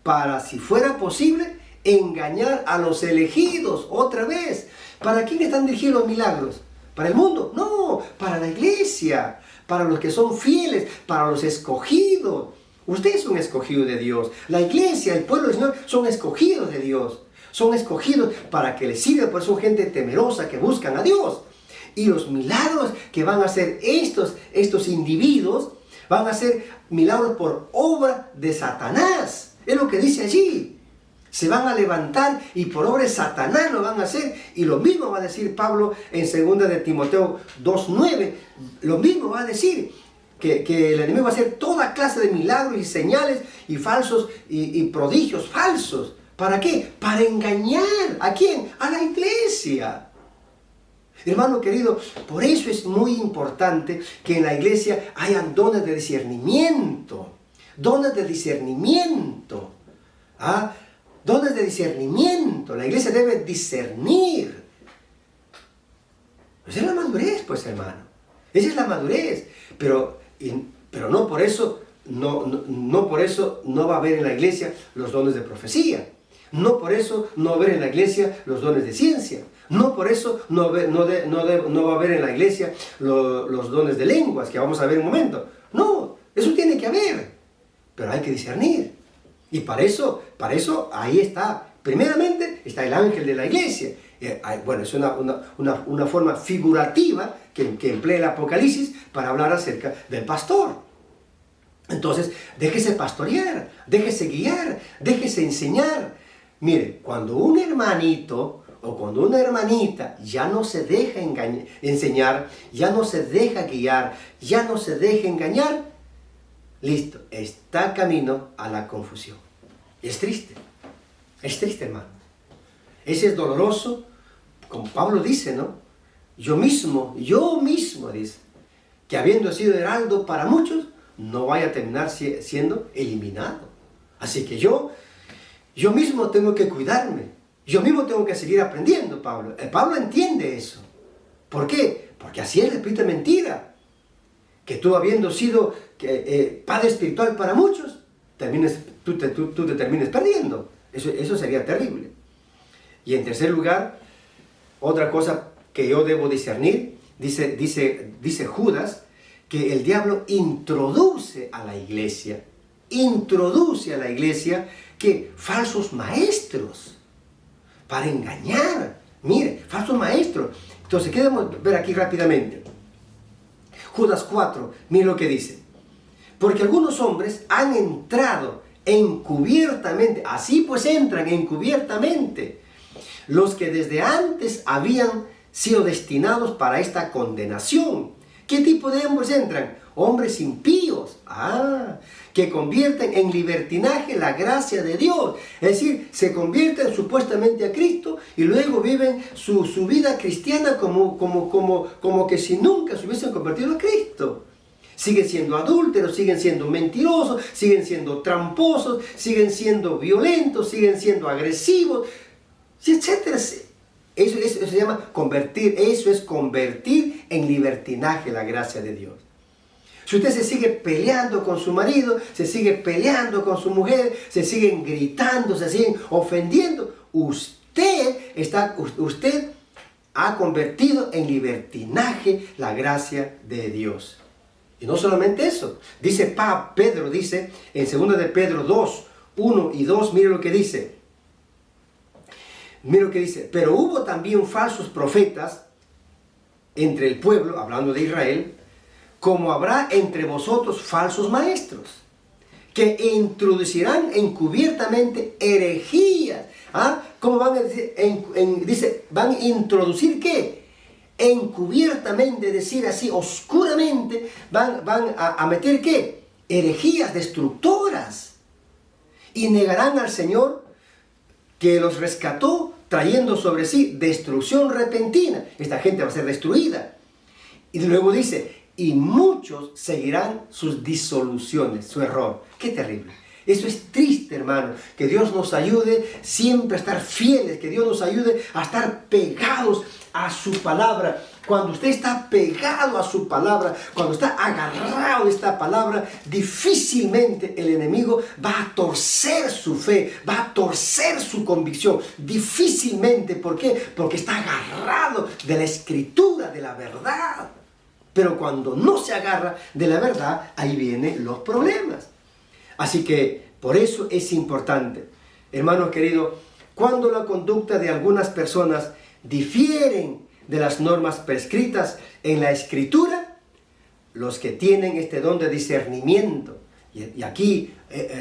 para, si fuera posible, engañar a los elegidos otra vez. ¿Para quién están dirigidos los milagros? ¿Para el mundo? No, para la iglesia, para los que son fieles, para los escogidos. Usted es un escogido de Dios. La iglesia, el pueblo del Señor, son escogidos de Dios. Son escogidos para que les sirva, por eso son gente temerosa que buscan a Dios. Y los milagros que van a hacer estos individuos, van a ser milagros por obra de Satanás. Es lo que dice allí. Se van a levantar y por obra de Satanás lo van a hacer. Y lo mismo va a decir Pablo en 2 de Timoteo 2:9. Lo mismo va a decir. Que el enemigo va a hacer toda clase de milagros y señales y falsos y prodigios falsos. ¿Para qué? Para engañar. ¿A quién? A la iglesia. Hermano querido, por eso es muy importante que en la iglesia hayan dones de discernimiento. Dones de discernimiento. Dones de discernimiento. La iglesia debe discernir. Esa es la madurez, pues, hermano. Esa es la madurez. Pero no por eso no va a haber en la iglesia los dones de profecía. No por eso no va a haber en la iglesia los dones de ciencia. No por eso no va a haber en la iglesia los dones de lenguas, que vamos a ver en un momento. No, eso tiene que haber. Pero hay que discernir. Y para eso ahí está. Primeramente está el ángel de la iglesia. Bueno, es una forma figurativa que emplea el Apocalipsis para hablar acerca del pastor. Entonces, déjese pastorear, déjese guiar, déjese enseñar. Mire, cuando un hermanito o cuando una hermanita ya no se deja enseñar, ya no se deja guiar, ya no se deja engañar, listo, está camino a la confusión. Es triste, hermano. Ese es doloroso, como Pablo dice, ¿no? Yo mismo, dice, que habiendo sido heraldo para muchos, no vaya a terminar siendo eliminado. Así que yo mismo tengo que cuidarme, yo mismo tengo que seguir aprendiendo, Pablo. Pablo entiende eso. ¿Por qué? Porque así es el espíritu de mentira. Que tú habiendo sido padre espiritual para muchos, tú te termines perdiendo. Eso sería terrible. Y en tercer lugar, otra cosa que yo debo discernir, dice Judas, que el diablo introduce a la iglesia que falsos maestros para engañar. Mire, falsos maestros. Entonces, ¿qué debemos ver aquí rápidamente? Judas 4, mire lo que dice. Porque algunos hombres han entrado encubiertamente, así pues entran encubiertamente, los que desde antes habían sido destinados para esta condenación. ¿Qué tipo de hombres entran? Hombres impíos, que convierten en libertinaje la gracia de Dios. Es decir, se convierten supuestamente a Cristo y luego viven su vida cristiana como que si nunca se hubiesen convertido a Cristo. Siguen siendo adúlteros, siguen siendo mentirosos, siguen siendo tramposos, siguen siendo violentos, siguen siendo agresivos, etc. Eso se llama convertir, eso es convertir en libertinaje la gracia de Dios. Si usted se sigue peleando con su marido, se sigue peleando con su mujer, se siguen gritando, se siguen ofendiendo, usted ha convertido en libertinaje la gracia de Dios. Y no solamente eso, dice Pedro, dice en 2 de Pedro 2, 1 y 2, mire lo que dice. Mire lo que dice, pero hubo también falsos profetas entre el pueblo, hablando de Israel, como habrá entre vosotros falsos maestros, que introducirán encubiertamente herejías. ¿Cómo van a decir? Dice, ¿van a introducir qué? Encubiertamente, es decir, así, oscuramente, van a meter qué? Herejías destructoras. Y negarán al Señor que los rescató, trayendo sobre sí destrucción repentina. Esta gente va a ser destruida. Y luego dice, y muchos seguirán sus disoluciones, su error. ¡Qué terrible! Eso es triste, hermano. Que Dios nos ayude siempre a estar fieles, que Dios nos ayude a estar pegados a su palabra. Cuando usted está pegado a su palabra, cuando está agarrado de esta palabra, difícilmente el enemigo va a torcer su fe, va a torcer su convicción. Difícilmente, ¿por qué? Porque está agarrado de la escritura, de la verdad. Pero cuando no se agarra de la verdad, ahí vienen los problemas. Así que por eso es importante, hermanos queridos, cuando la conducta de algunas personas difieren de las normas prescritas en la Escritura, los que tienen este don de discernimiento, y aquí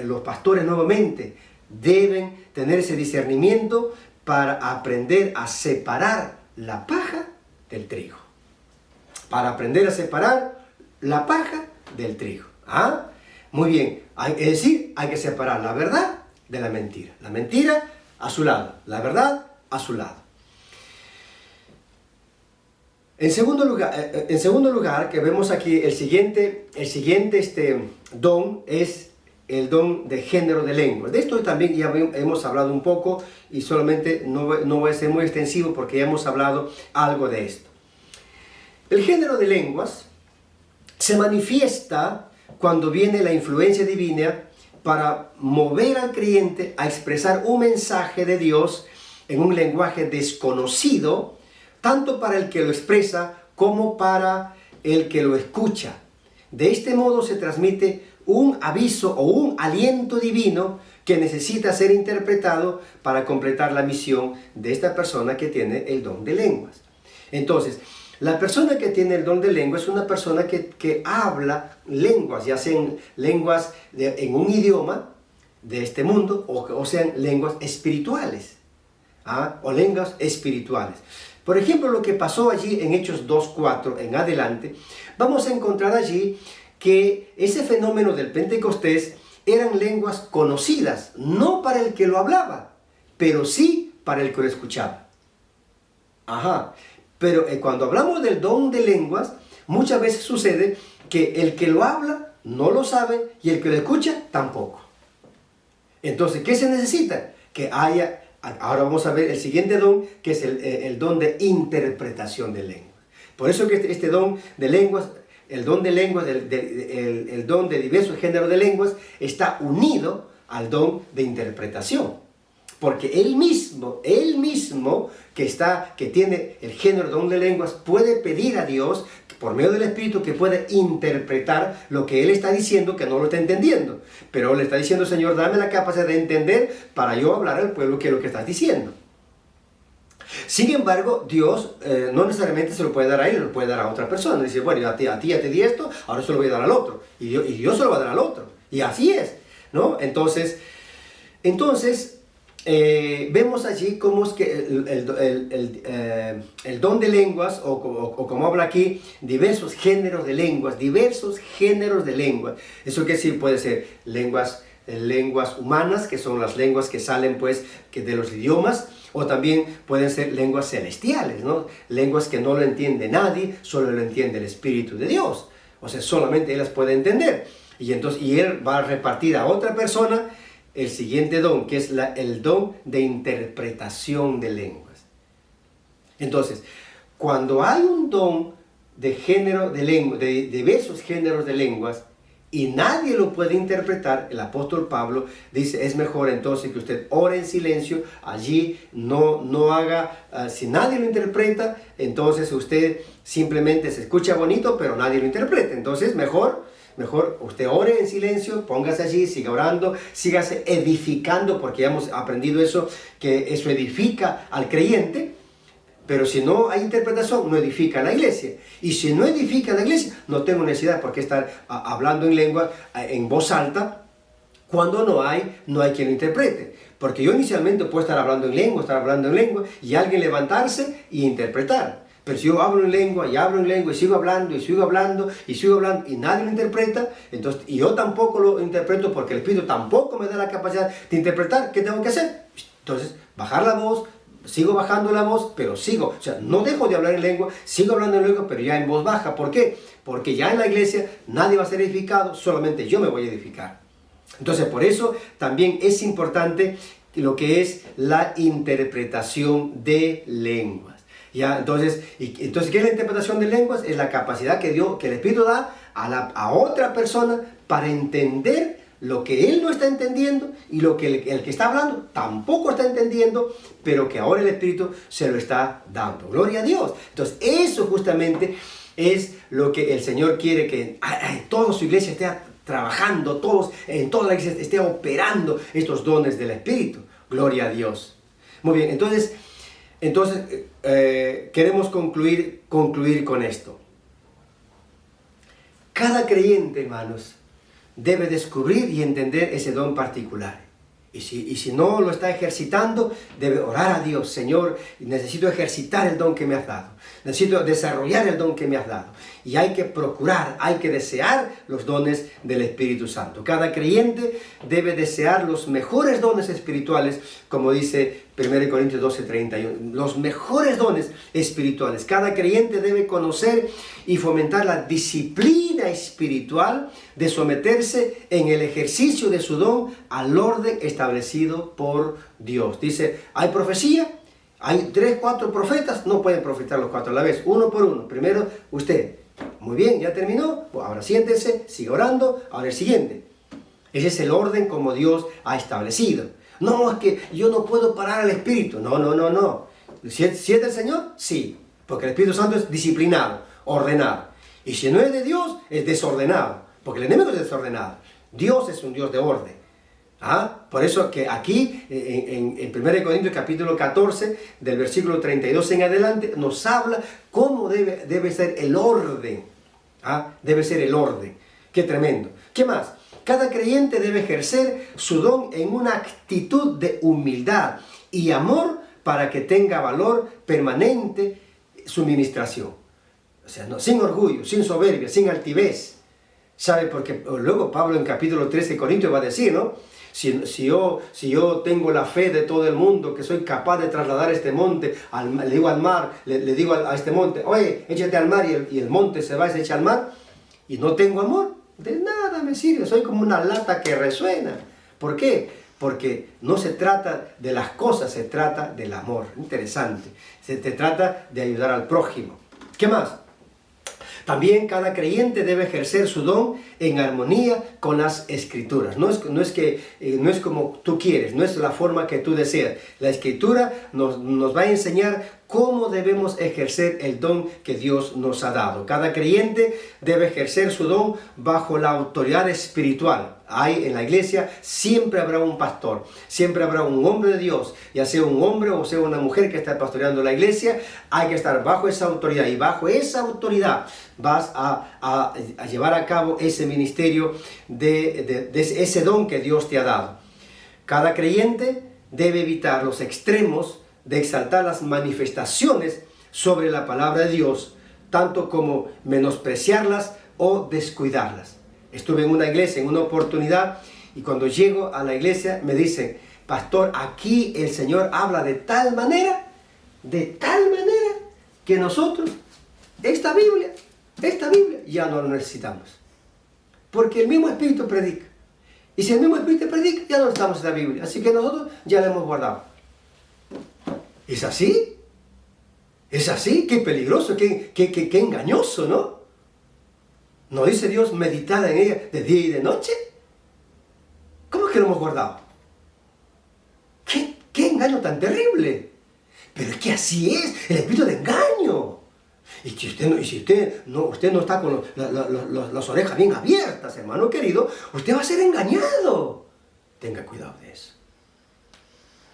los pastores nuevamente deben tener ese discernimiento para aprender a separar la paja del trigo. Para aprender a separar la paja del trigo. Muy bien, es decir, hay que separar la verdad de la mentira. La mentira a su lado, la verdad a su lado. En segundo lugar, que vemos aquí, el siguiente don es el don de género de lenguas. De esto también ya hemos hablado un poco y solamente no voy a ser muy extensivo porque ya hemos hablado algo de esto. El género de lenguas se manifiesta cuando viene la influencia divina para mover al creyente a expresar un mensaje de Dios en un lenguaje desconocido, tanto para el que lo expresa como para el que lo escucha. De este modo se transmite un aviso o un aliento divino que necesita ser interpretado para completar la misión de esta persona que tiene el don de lenguas. Entonces, la persona que tiene el don de lengua es una persona que habla lenguas, ya sean lenguas en un idioma de este mundo o sean lenguas espirituales. O lenguas espirituales. Por ejemplo, lo que pasó allí en Hechos 2:4 en adelante, vamos a encontrar allí que ese fenómeno del Pentecostés eran lenguas conocidas, no para el que lo hablaba, pero sí para el que lo escuchaba. Pero cuando hablamos del don de lenguas, muchas veces sucede que el que lo habla no lo sabe y el que lo escucha tampoco. Entonces, ¿qué se necesita? Que haya, ahora vamos a ver el siguiente don, que es el don de interpretación de lenguas. Por eso que este don de lenguas, el don de lenguas, el don de diversos géneros de lenguas, está unido al don de interpretación. Porque él mismo que tiene el género don de lenguas puede pedir a Dios por medio del Espíritu que pueda interpretar lo que él está diciendo, que no lo está entendiendo. Pero le está diciendo, Señor, dame la capacidad de entender para yo hablar al pueblo que es lo que estás diciendo. Sin embargo, Dios no necesariamente se lo puede dar a él, lo puede dar a otra persona. Dice, bueno, a ti ya te di esto, ahora se lo voy a dar al otro. Y Dios se lo va a dar al otro. Y así es, ¿no? Entonces vemos allí cómo es que el don de lenguas, o como habla aquí, diversos géneros de lenguas. Eso que sí puede ser lenguas humanas, que son las lenguas que salen pues de los idiomas, o también pueden ser lenguas celestiales, ¿no? Lenguas que no lo entiende nadie, solo lo entiende el Espíritu de Dios. O sea, solamente él las puede entender. Y él va a repartir a otra persona el siguiente don, que es el don de interpretación de lenguas. Entonces, cuando hay un don de género de lengua, de diversos géneros de lenguas, y nadie lo puede interpretar, el apóstol Pablo dice, es mejor entonces que usted ore en silencio, allí no haga, si nadie lo interpreta, entonces usted simplemente se escucha bonito, pero nadie lo interpreta. Entonces mejor usted ore en silencio, póngase allí, siga orando, sígase edificando, porque ya hemos aprendido eso, que eso edifica al creyente. Pero si no hay interpretación, no edifica la iglesia. Y si no edifica la iglesia, no tengo necesidad por qué estar hablando en lengua, en voz alta, cuando no hay quien lo interprete. Porque yo inicialmente puedo estar hablando en lengua, y alguien levantarse y interpretar. Pero si yo hablo en lengua, y sigo hablando, y nadie lo interpreta, entonces, y yo tampoco lo interpreto porque el Espíritu tampoco me da la capacidad de interpretar, ¿qué tengo que hacer? Entonces, bajar la voz. Sigo bajando la voz, pero sigo. O sea, no dejo de hablar en lengua, sigo hablando en lengua, pero ya en voz baja. ¿Por qué? Porque ya en la iglesia nadie va a ser edificado, solamente yo me voy a edificar. Entonces, por eso también es importante lo que es la interpretación de lenguas. ¿Ya? Entonces, ¿qué es la interpretación de lenguas? Es la capacidad que el Espíritu da a otra persona para entender lo que él no está entendiendo y lo que el que está hablando tampoco está entendiendo, pero que ahora el Espíritu se lo está dando. Gloria a Dios. Entonces, eso justamente es lo que el Señor quiere, que toda su iglesia esté trabajando, en toda la iglesia esté operando estos dones del Espíritu. Gloria a Dios. Muy bien, entonces queremos concluir con esto. Cada creyente, hermanos, debe descubrir y entender ese don particular. Y si no lo está ejercitando, debe orar a Dios. Señor, necesito ejercitar el don que me has dado. Necesito desarrollar el don que me has dado. Y hay que procurar, hay que desear los dones del Espíritu Santo. Cada creyente debe desear los mejores dones espirituales, como dice 1 Corintios 12:31. Los mejores dones espirituales. Cada creyente debe conocer y fomentar la disciplina espiritual de someterse en el ejercicio de su don al orden establecido por Dios. Dice, ¿hay profecía? Hay 3, 4 profetas, no pueden profetizar los 4 a la vez, uno por uno. Primero usted. Muy bien, ya terminó. Pues ahora siéntese, siga orando, ahora el siguiente. Ese es el orden como Dios ha establecido. No, es que yo no puedo parar al Espíritu. No. ¿Si es del Señor? Sí, porque el Espíritu Santo es disciplinado, ordenado. Y si no es de Dios, es desordenado, porque el enemigo es desordenado. Dios es un Dios de orden. Por eso que aquí, en 1 Corintios capítulo 14, del versículo 32 en adelante, nos habla cómo debe ser el orden. Debe ser el orden. Qué tremendo. ¿Qué más? Cada creyente debe ejercer su don en una actitud de humildad y amor para que tenga valor permanente su ministración. O sea, no, sin orgullo, sin soberbia, sin altivez. ¿Sabe? Porque luego Pablo en capítulo 13 de Corintios va a decir, ¿no? Si yo tengo la fe de todo el mundo, que soy capaz de trasladar este monte, le digo al mar, le digo a este monte, oye, échate al mar, y el monte se va y se echa al mar, y no tengo amor, de nada me sirve, soy como una lata que resuena. ¿Por qué? Porque no se trata de las cosas, se trata del amor. Interesante. Se trata de ayudar al prójimo. ¿Qué más? También cada creyente debe ejercer su don en armonía con las Escrituras. No es como tú quieres, no es la forma que tú deseas. La Escritura nos va a enseñar cómo debemos ejercer el don que Dios nos ha dado. Cada creyente debe ejercer su don bajo la autoridad espiritual. En la iglesia siempre habrá un pastor, siempre habrá un hombre de Dios, ya sea un hombre o sea una mujer que está pastoreando la iglesia. Hay que estar bajo esa autoridad, y bajo esa autoridad vas a llevar a cabo ese ministerio de ese don que Dios te ha dado. Cada creyente debe evitar los extremos de exaltar las manifestaciones sobre la palabra de Dios, tanto como menospreciarlas o descuidarlas. Estuve en una iglesia en una oportunidad, y cuando llego a la iglesia me dicen, pastor, aquí el Señor habla de tal manera que nosotros, esta Biblia, esta Biblia ya no la necesitamos. Porque el mismo Espíritu predica. Y si el mismo Espíritu predica, ya no necesitamos esta Biblia. Así que nosotros ya la hemos guardado. ¿Es así? ¿Es así? Qué peligroso, qué engañoso, ¿no? ¿No dice Dios meditar en ella de día y de noche? ¿Cómo es que lo hemos guardado? ¿Qué engaño tan terrible? Pero es que así es, el espíritu de engaño. Y si usted no está con las orejas bien abiertas, hermano querido, usted va a ser engañado. Tenga cuidado de eso.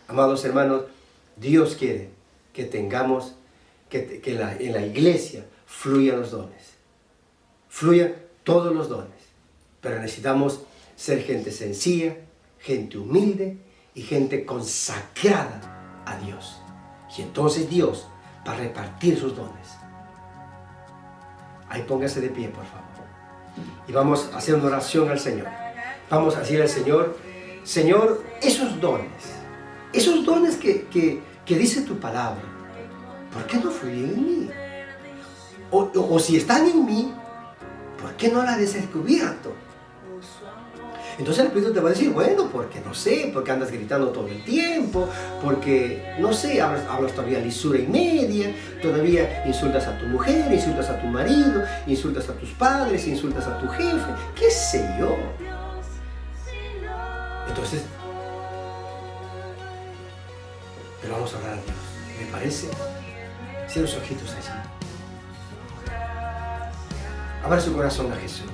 Amados hermanos, Dios quiere que tengamos, que en la iglesia fluyan los dones. Fluyan todos los dones. Pero necesitamos ser gente sencilla, gente humilde y gente consagrada a Dios. Y entonces Dios va a repartir sus dones. Ahí póngase de pie, por favor. Y vamos a hacer una oración al Señor. Vamos a decirle al Señor, Señor, esos dones que dice tu palabra, ¿por qué no fluyen en mí? O si están en mí, ¿por qué no la has descubierto? Entonces el Espíritu te va a decir, bueno, porque no sé, porque andas gritando todo el tiempo, porque, no sé, hablas todavía lisura y media, todavía insultas a tu mujer, insultas a tu marido, insultas a tus padres, insultas a tu jefe, qué sé yo. Entonces, pero vamos a hablar a Dios, ¿me parece? Cierra los ojitos allí. Abra su corazón a Jesús.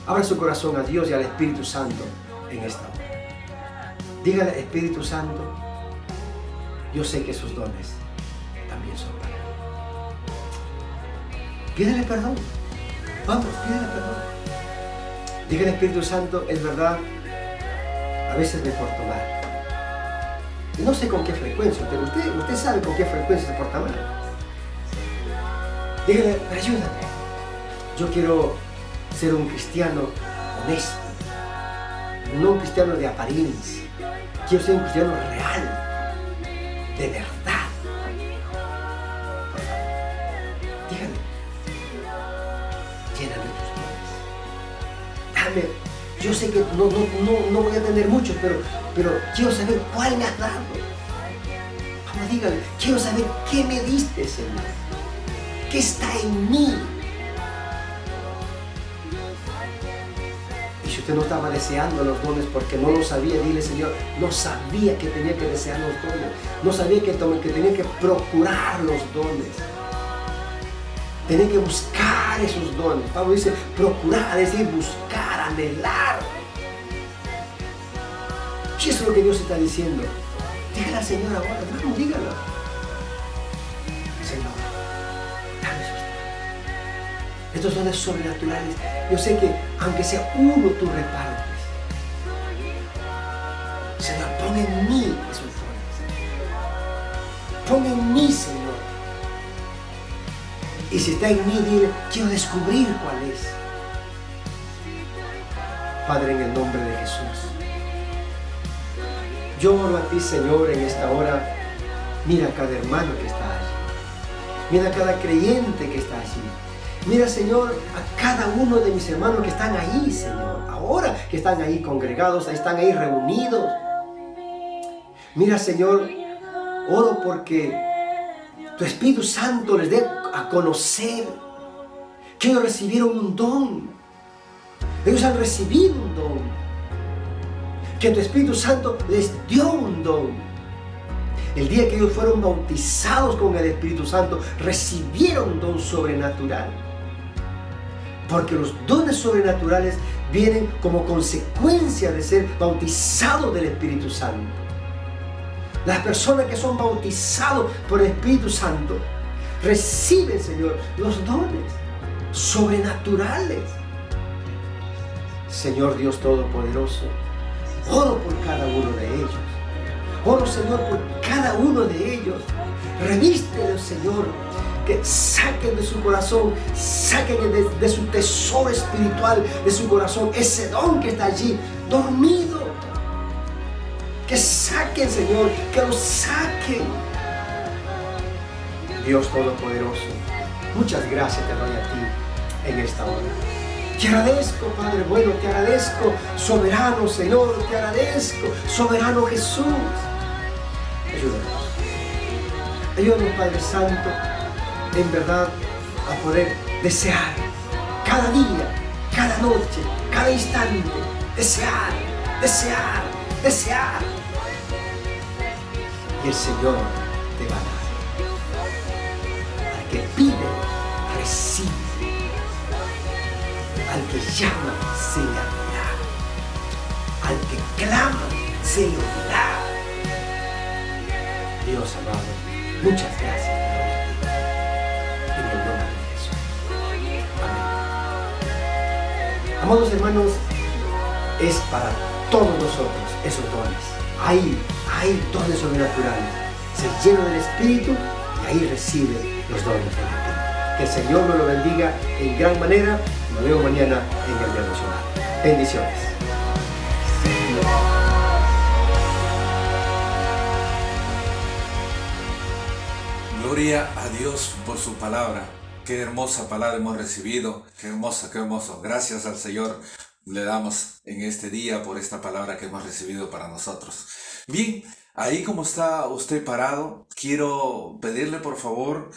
Abra su corazón a Dios y al Espíritu Santo en esta hora. Dígale, Espíritu Santo, yo sé que esos dones también son para mí. Pídele perdón. Vamos, pídele perdón. Dígale, Espíritu Santo, es verdad, a veces me porto mal. Y no sé con qué frecuencia, pero usted sabe con qué frecuencia se porta mal. Dígale, ayúdame. Yo quiero ser un cristiano honesto, no un cristiano de apariencia. Quiero ser un cristiano real, de verdad. Por favor, dígale, lléname tus dones. Dame, yo sé que no voy a tener muchos, pero quiero saber cuál me has dado. Vamos, dígale, quiero saber qué me diste, Señor. ¿Qué está en mí? Y si usted no estaba deseando los dones porque no lo sabía, dile, Señor, no sabía que tenía que desear los dones. No sabía que tenía que procurar los dones. Tenía que buscar esos dones. Pablo dice, procurar, es decir, buscar, anhelar. Y eso es lo que Dios está diciendo. Dígale al Señor ahora, hermano, dígalo. Señor, dame esos dones. Estos dones sobrenaturales. Yo sé que aunque sea uno, tú repartes. Señor, pon en mí esos dones. Pon en mí, Señor. Y si está en mí, dile, quiero descubrir cuál es. Padre, en el nombre de Jesús, yo oro a ti, Señor, en esta hora. Mira a cada hermano que está allí. Mira a cada creyente que está allí. Mira, Señor, a cada uno de mis hermanos que están ahí, Señor. Ahora que están ahí congregados, están ahí reunidos. Mira, Señor, oro porque tu Espíritu Santo les dé a conocer que ellos recibieron un don. Ellos han recibido un don. Que tu Espíritu Santo les dio un don. El día que ellos fueron bautizados con el Espíritu Santo, recibieron un don sobrenatural. Porque los dones sobrenaturales vienen como consecuencia de ser bautizados del Espíritu Santo. Las personas que son bautizados por el Espíritu Santo reciben, Señor, los dones sobrenaturales. Señor Dios Todopoderoso, oro por cada uno de ellos. Oro, Señor, por cada uno de ellos. Revístelos, Señor, que saquen de su corazón, saquen de su tesoro espiritual, de su corazón, ese don que está allí, dormido. Que saquen, Señor, que lo saquen. Dios Todopoderoso, muchas gracias te doy a ti. en esta hora. Te agradezco, Padre bueno, te agradezco, soberano Señor, te agradezco, soberano Jesús. Ayúdanos. Ayúdanos, Padre Santo, en verdad, a poder desear cada día, cada noche, cada instante, desear, desear, desear. Y el Señor te va a dar. Al que pide, recibe. Al que llama, se le abrirá. Al que clama, se le oirá. Dios amado, muchas gracias. En el nombre de Jesús. Amén. Amados hermanos, es para todos nosotros esos dones. Hay dones sobrenaturales. Se llena del Espíritu y ahí recibe los dones del Espíritu. Que el Señor nos lo bendiga en gran manera. Nos vemos mañana en el devocional. Bendiciones. Gloria a Dios por su palabra. Qué hermosa palabra hemos recibido. Qué hermoso, qué hermoso. Gracias al Señor le damos en este día por esta palabra que hemos recibido para nosotros. Bien, ahí como está usted parado, quiero pedirle por favor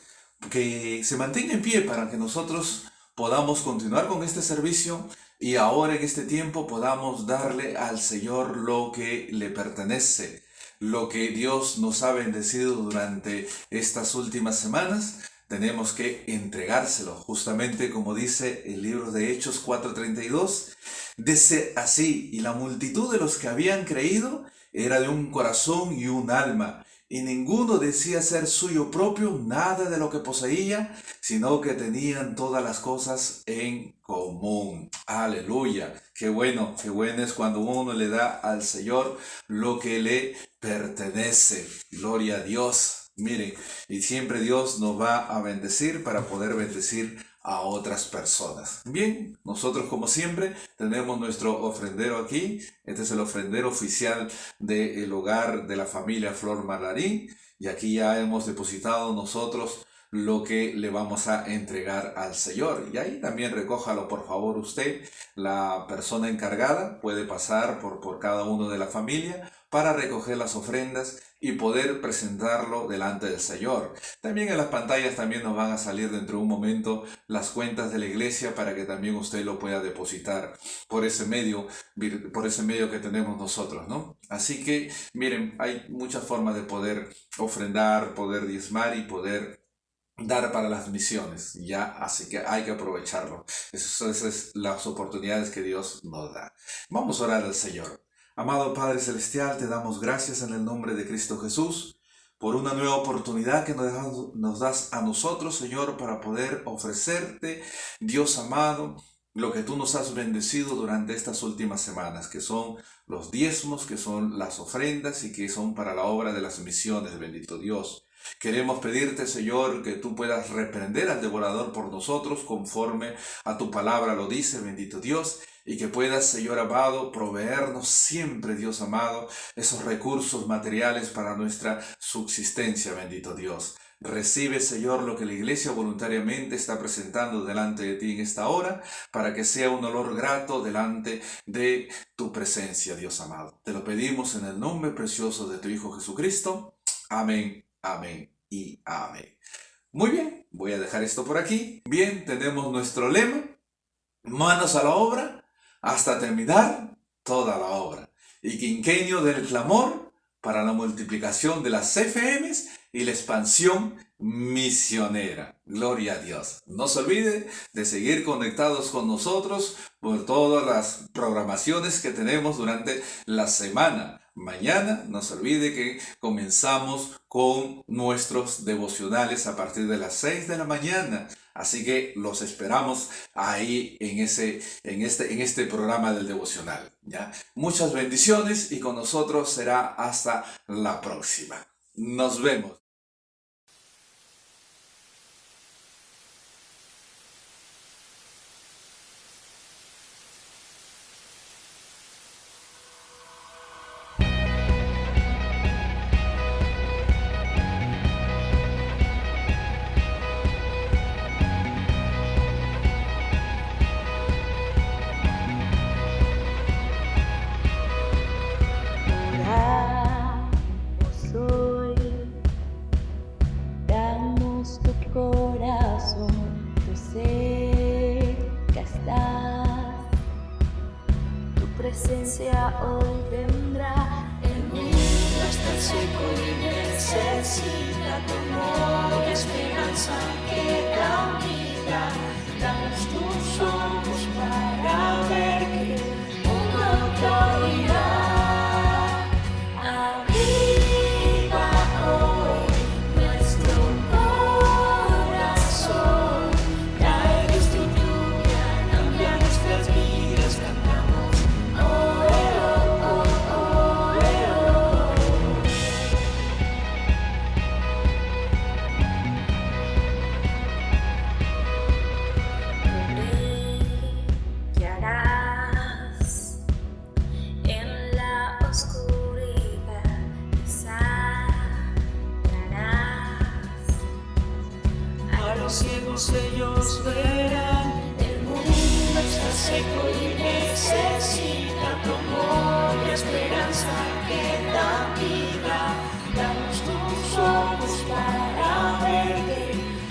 que se mantenga en pie para que nosotros podamos continuar con este servicio y ahora en este tiempo podamos darle al Señor lo que le pertenece, lo que Dios nos ha bendecido durante estas últimas semanas. Tenemos que entregárselo, justamente como dice el libro de Hechos 4:32. Dice así: y la multitud de los que habían creído era de un corazón y un alma, y ninguno decía ser suyo propio nada de lo que poseía, sino que tenían todas las cosas en común. Aleluya. Qué bueno es cuando uno le da al Señor lo que le pertenece. Gloria a Dios. Miren, y siempre Dios nos va a bendecir para poder bendecir a otras personas. Bien, nosotros como siempre tenemos nuestro ofrendero aquí. Este es el ofrendero oficial del hogar de la familia Flor Malarín. Y aquí ya hemos depositado nosotros lo que le vamos a entregar al Señor. Y ahí también recójalo por favor usted. La persona encargada puede pasar por cada uno de la familia para recoger las ofrendas y poder presentarlo delante del Señor. También en las pantallas también nos van a salir dentro de un momento las cuentas de la iglesia para que también usted lo pueda depositar por ese medio que tenemos nosotros, ¿no? Así que, miren, hay muchas formas de poder ofrendar, poder diezmar y poder dar para las misiones, ya, así que hay que aprovecharlo. Esas son las oportunidades que Dios nos da. Vamos a orar al Señor. Amado Padre Celestial, te damos gracias en el nombre de Cristo Jesús por una nueva oportunidad que nos das a nosotros, Señor, para poder ofrecerte, Dios amado, lo que tú nos has bendecido durante estas últimas semanas, que son los diezmos, que son las ofrendas y que son para la obra de las misiones, bendito Dios. Queremos pedirte, Señor, que tú puedas reprender al devorador por nosotros, conforme a tu palabra lo dice, bendito Dios, y que puedas, Señor amado, proveernos siempre, Dios amado, esos recursos materiales para nuestra subsistencia, bendito Dios. Recibe, Señor, lo que la iglesia voluntariamente está presentando delante de ti en esta hora, para que sea un olor grato delante de tu presencia, Dios amado. Te lo pedimos en el nombre precioso de tu Hijo Jesucristo. Amén, amén y amén. Muy bien, voy a dejar esto por aquí. Bien, tenemos nuestro lema: manos a la obra, hasta terminar toda la obra. Y quinquenio del clamor para la multiplicación de las CFMs y la expansión misionera. Gloria a Dios. No se olvide de seguir conectados con nosotros por todas las programaciones que tenemos durante la semana. Mañana no se olvide que comenzamos con nuestros devocionales a partir de las 6 de la mañana. Así que los esperamos ahí en este programa del devocional, ¿ya? Muchas bendiciones y con nosotros será hasta la próxima. Nos vemos. presencia hoy vendrá. El mundo está seco y necesita tu amor y esperanza que da vida. Danos tus ojos para ver que un pronto irá. Aviva hoy nuestro corazón. Trae Dios tu lluvia, cambia nuestras vidas, cantamos. Oh, oh, oh, brillarás en la oscuridad, sanarás. A los ciegos ellos verán. El mundo está seco y necesita tu amor y esperanza que da vida. Danos tus ojos para ver que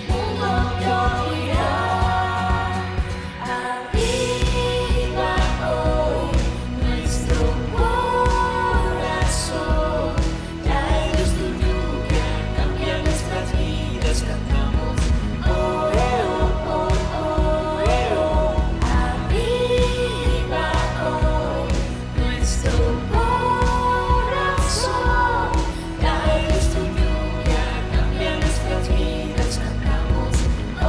un pronto irá. Aviva hoy nuestro corazón. Trae Dios tu lluvia, cambia nuestras vidas, cantamos. Oh, oh, oh, oh. Aviva hoy nuestro corazón. Trae Dios tu lluvia, cambia nuestras vidas, cantamos. Oh,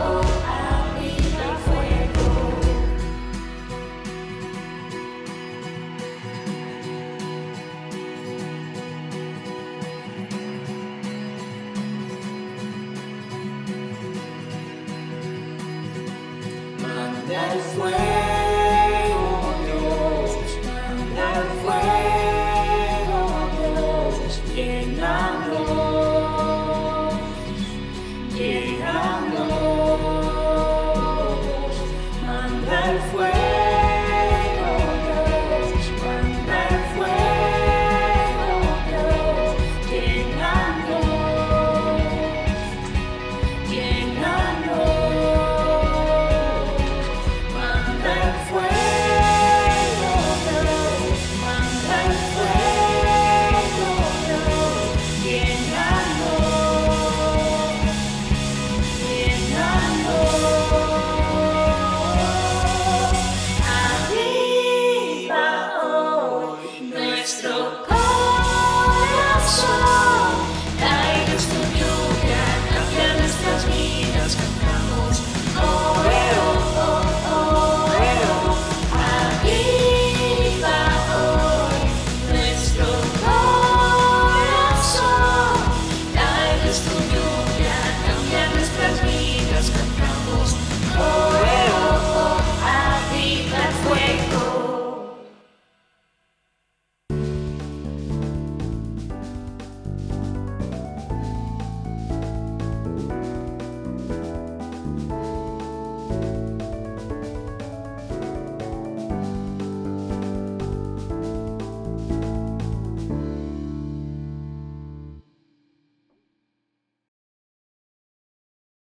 oh, aviva el fuego. Manda el fuego.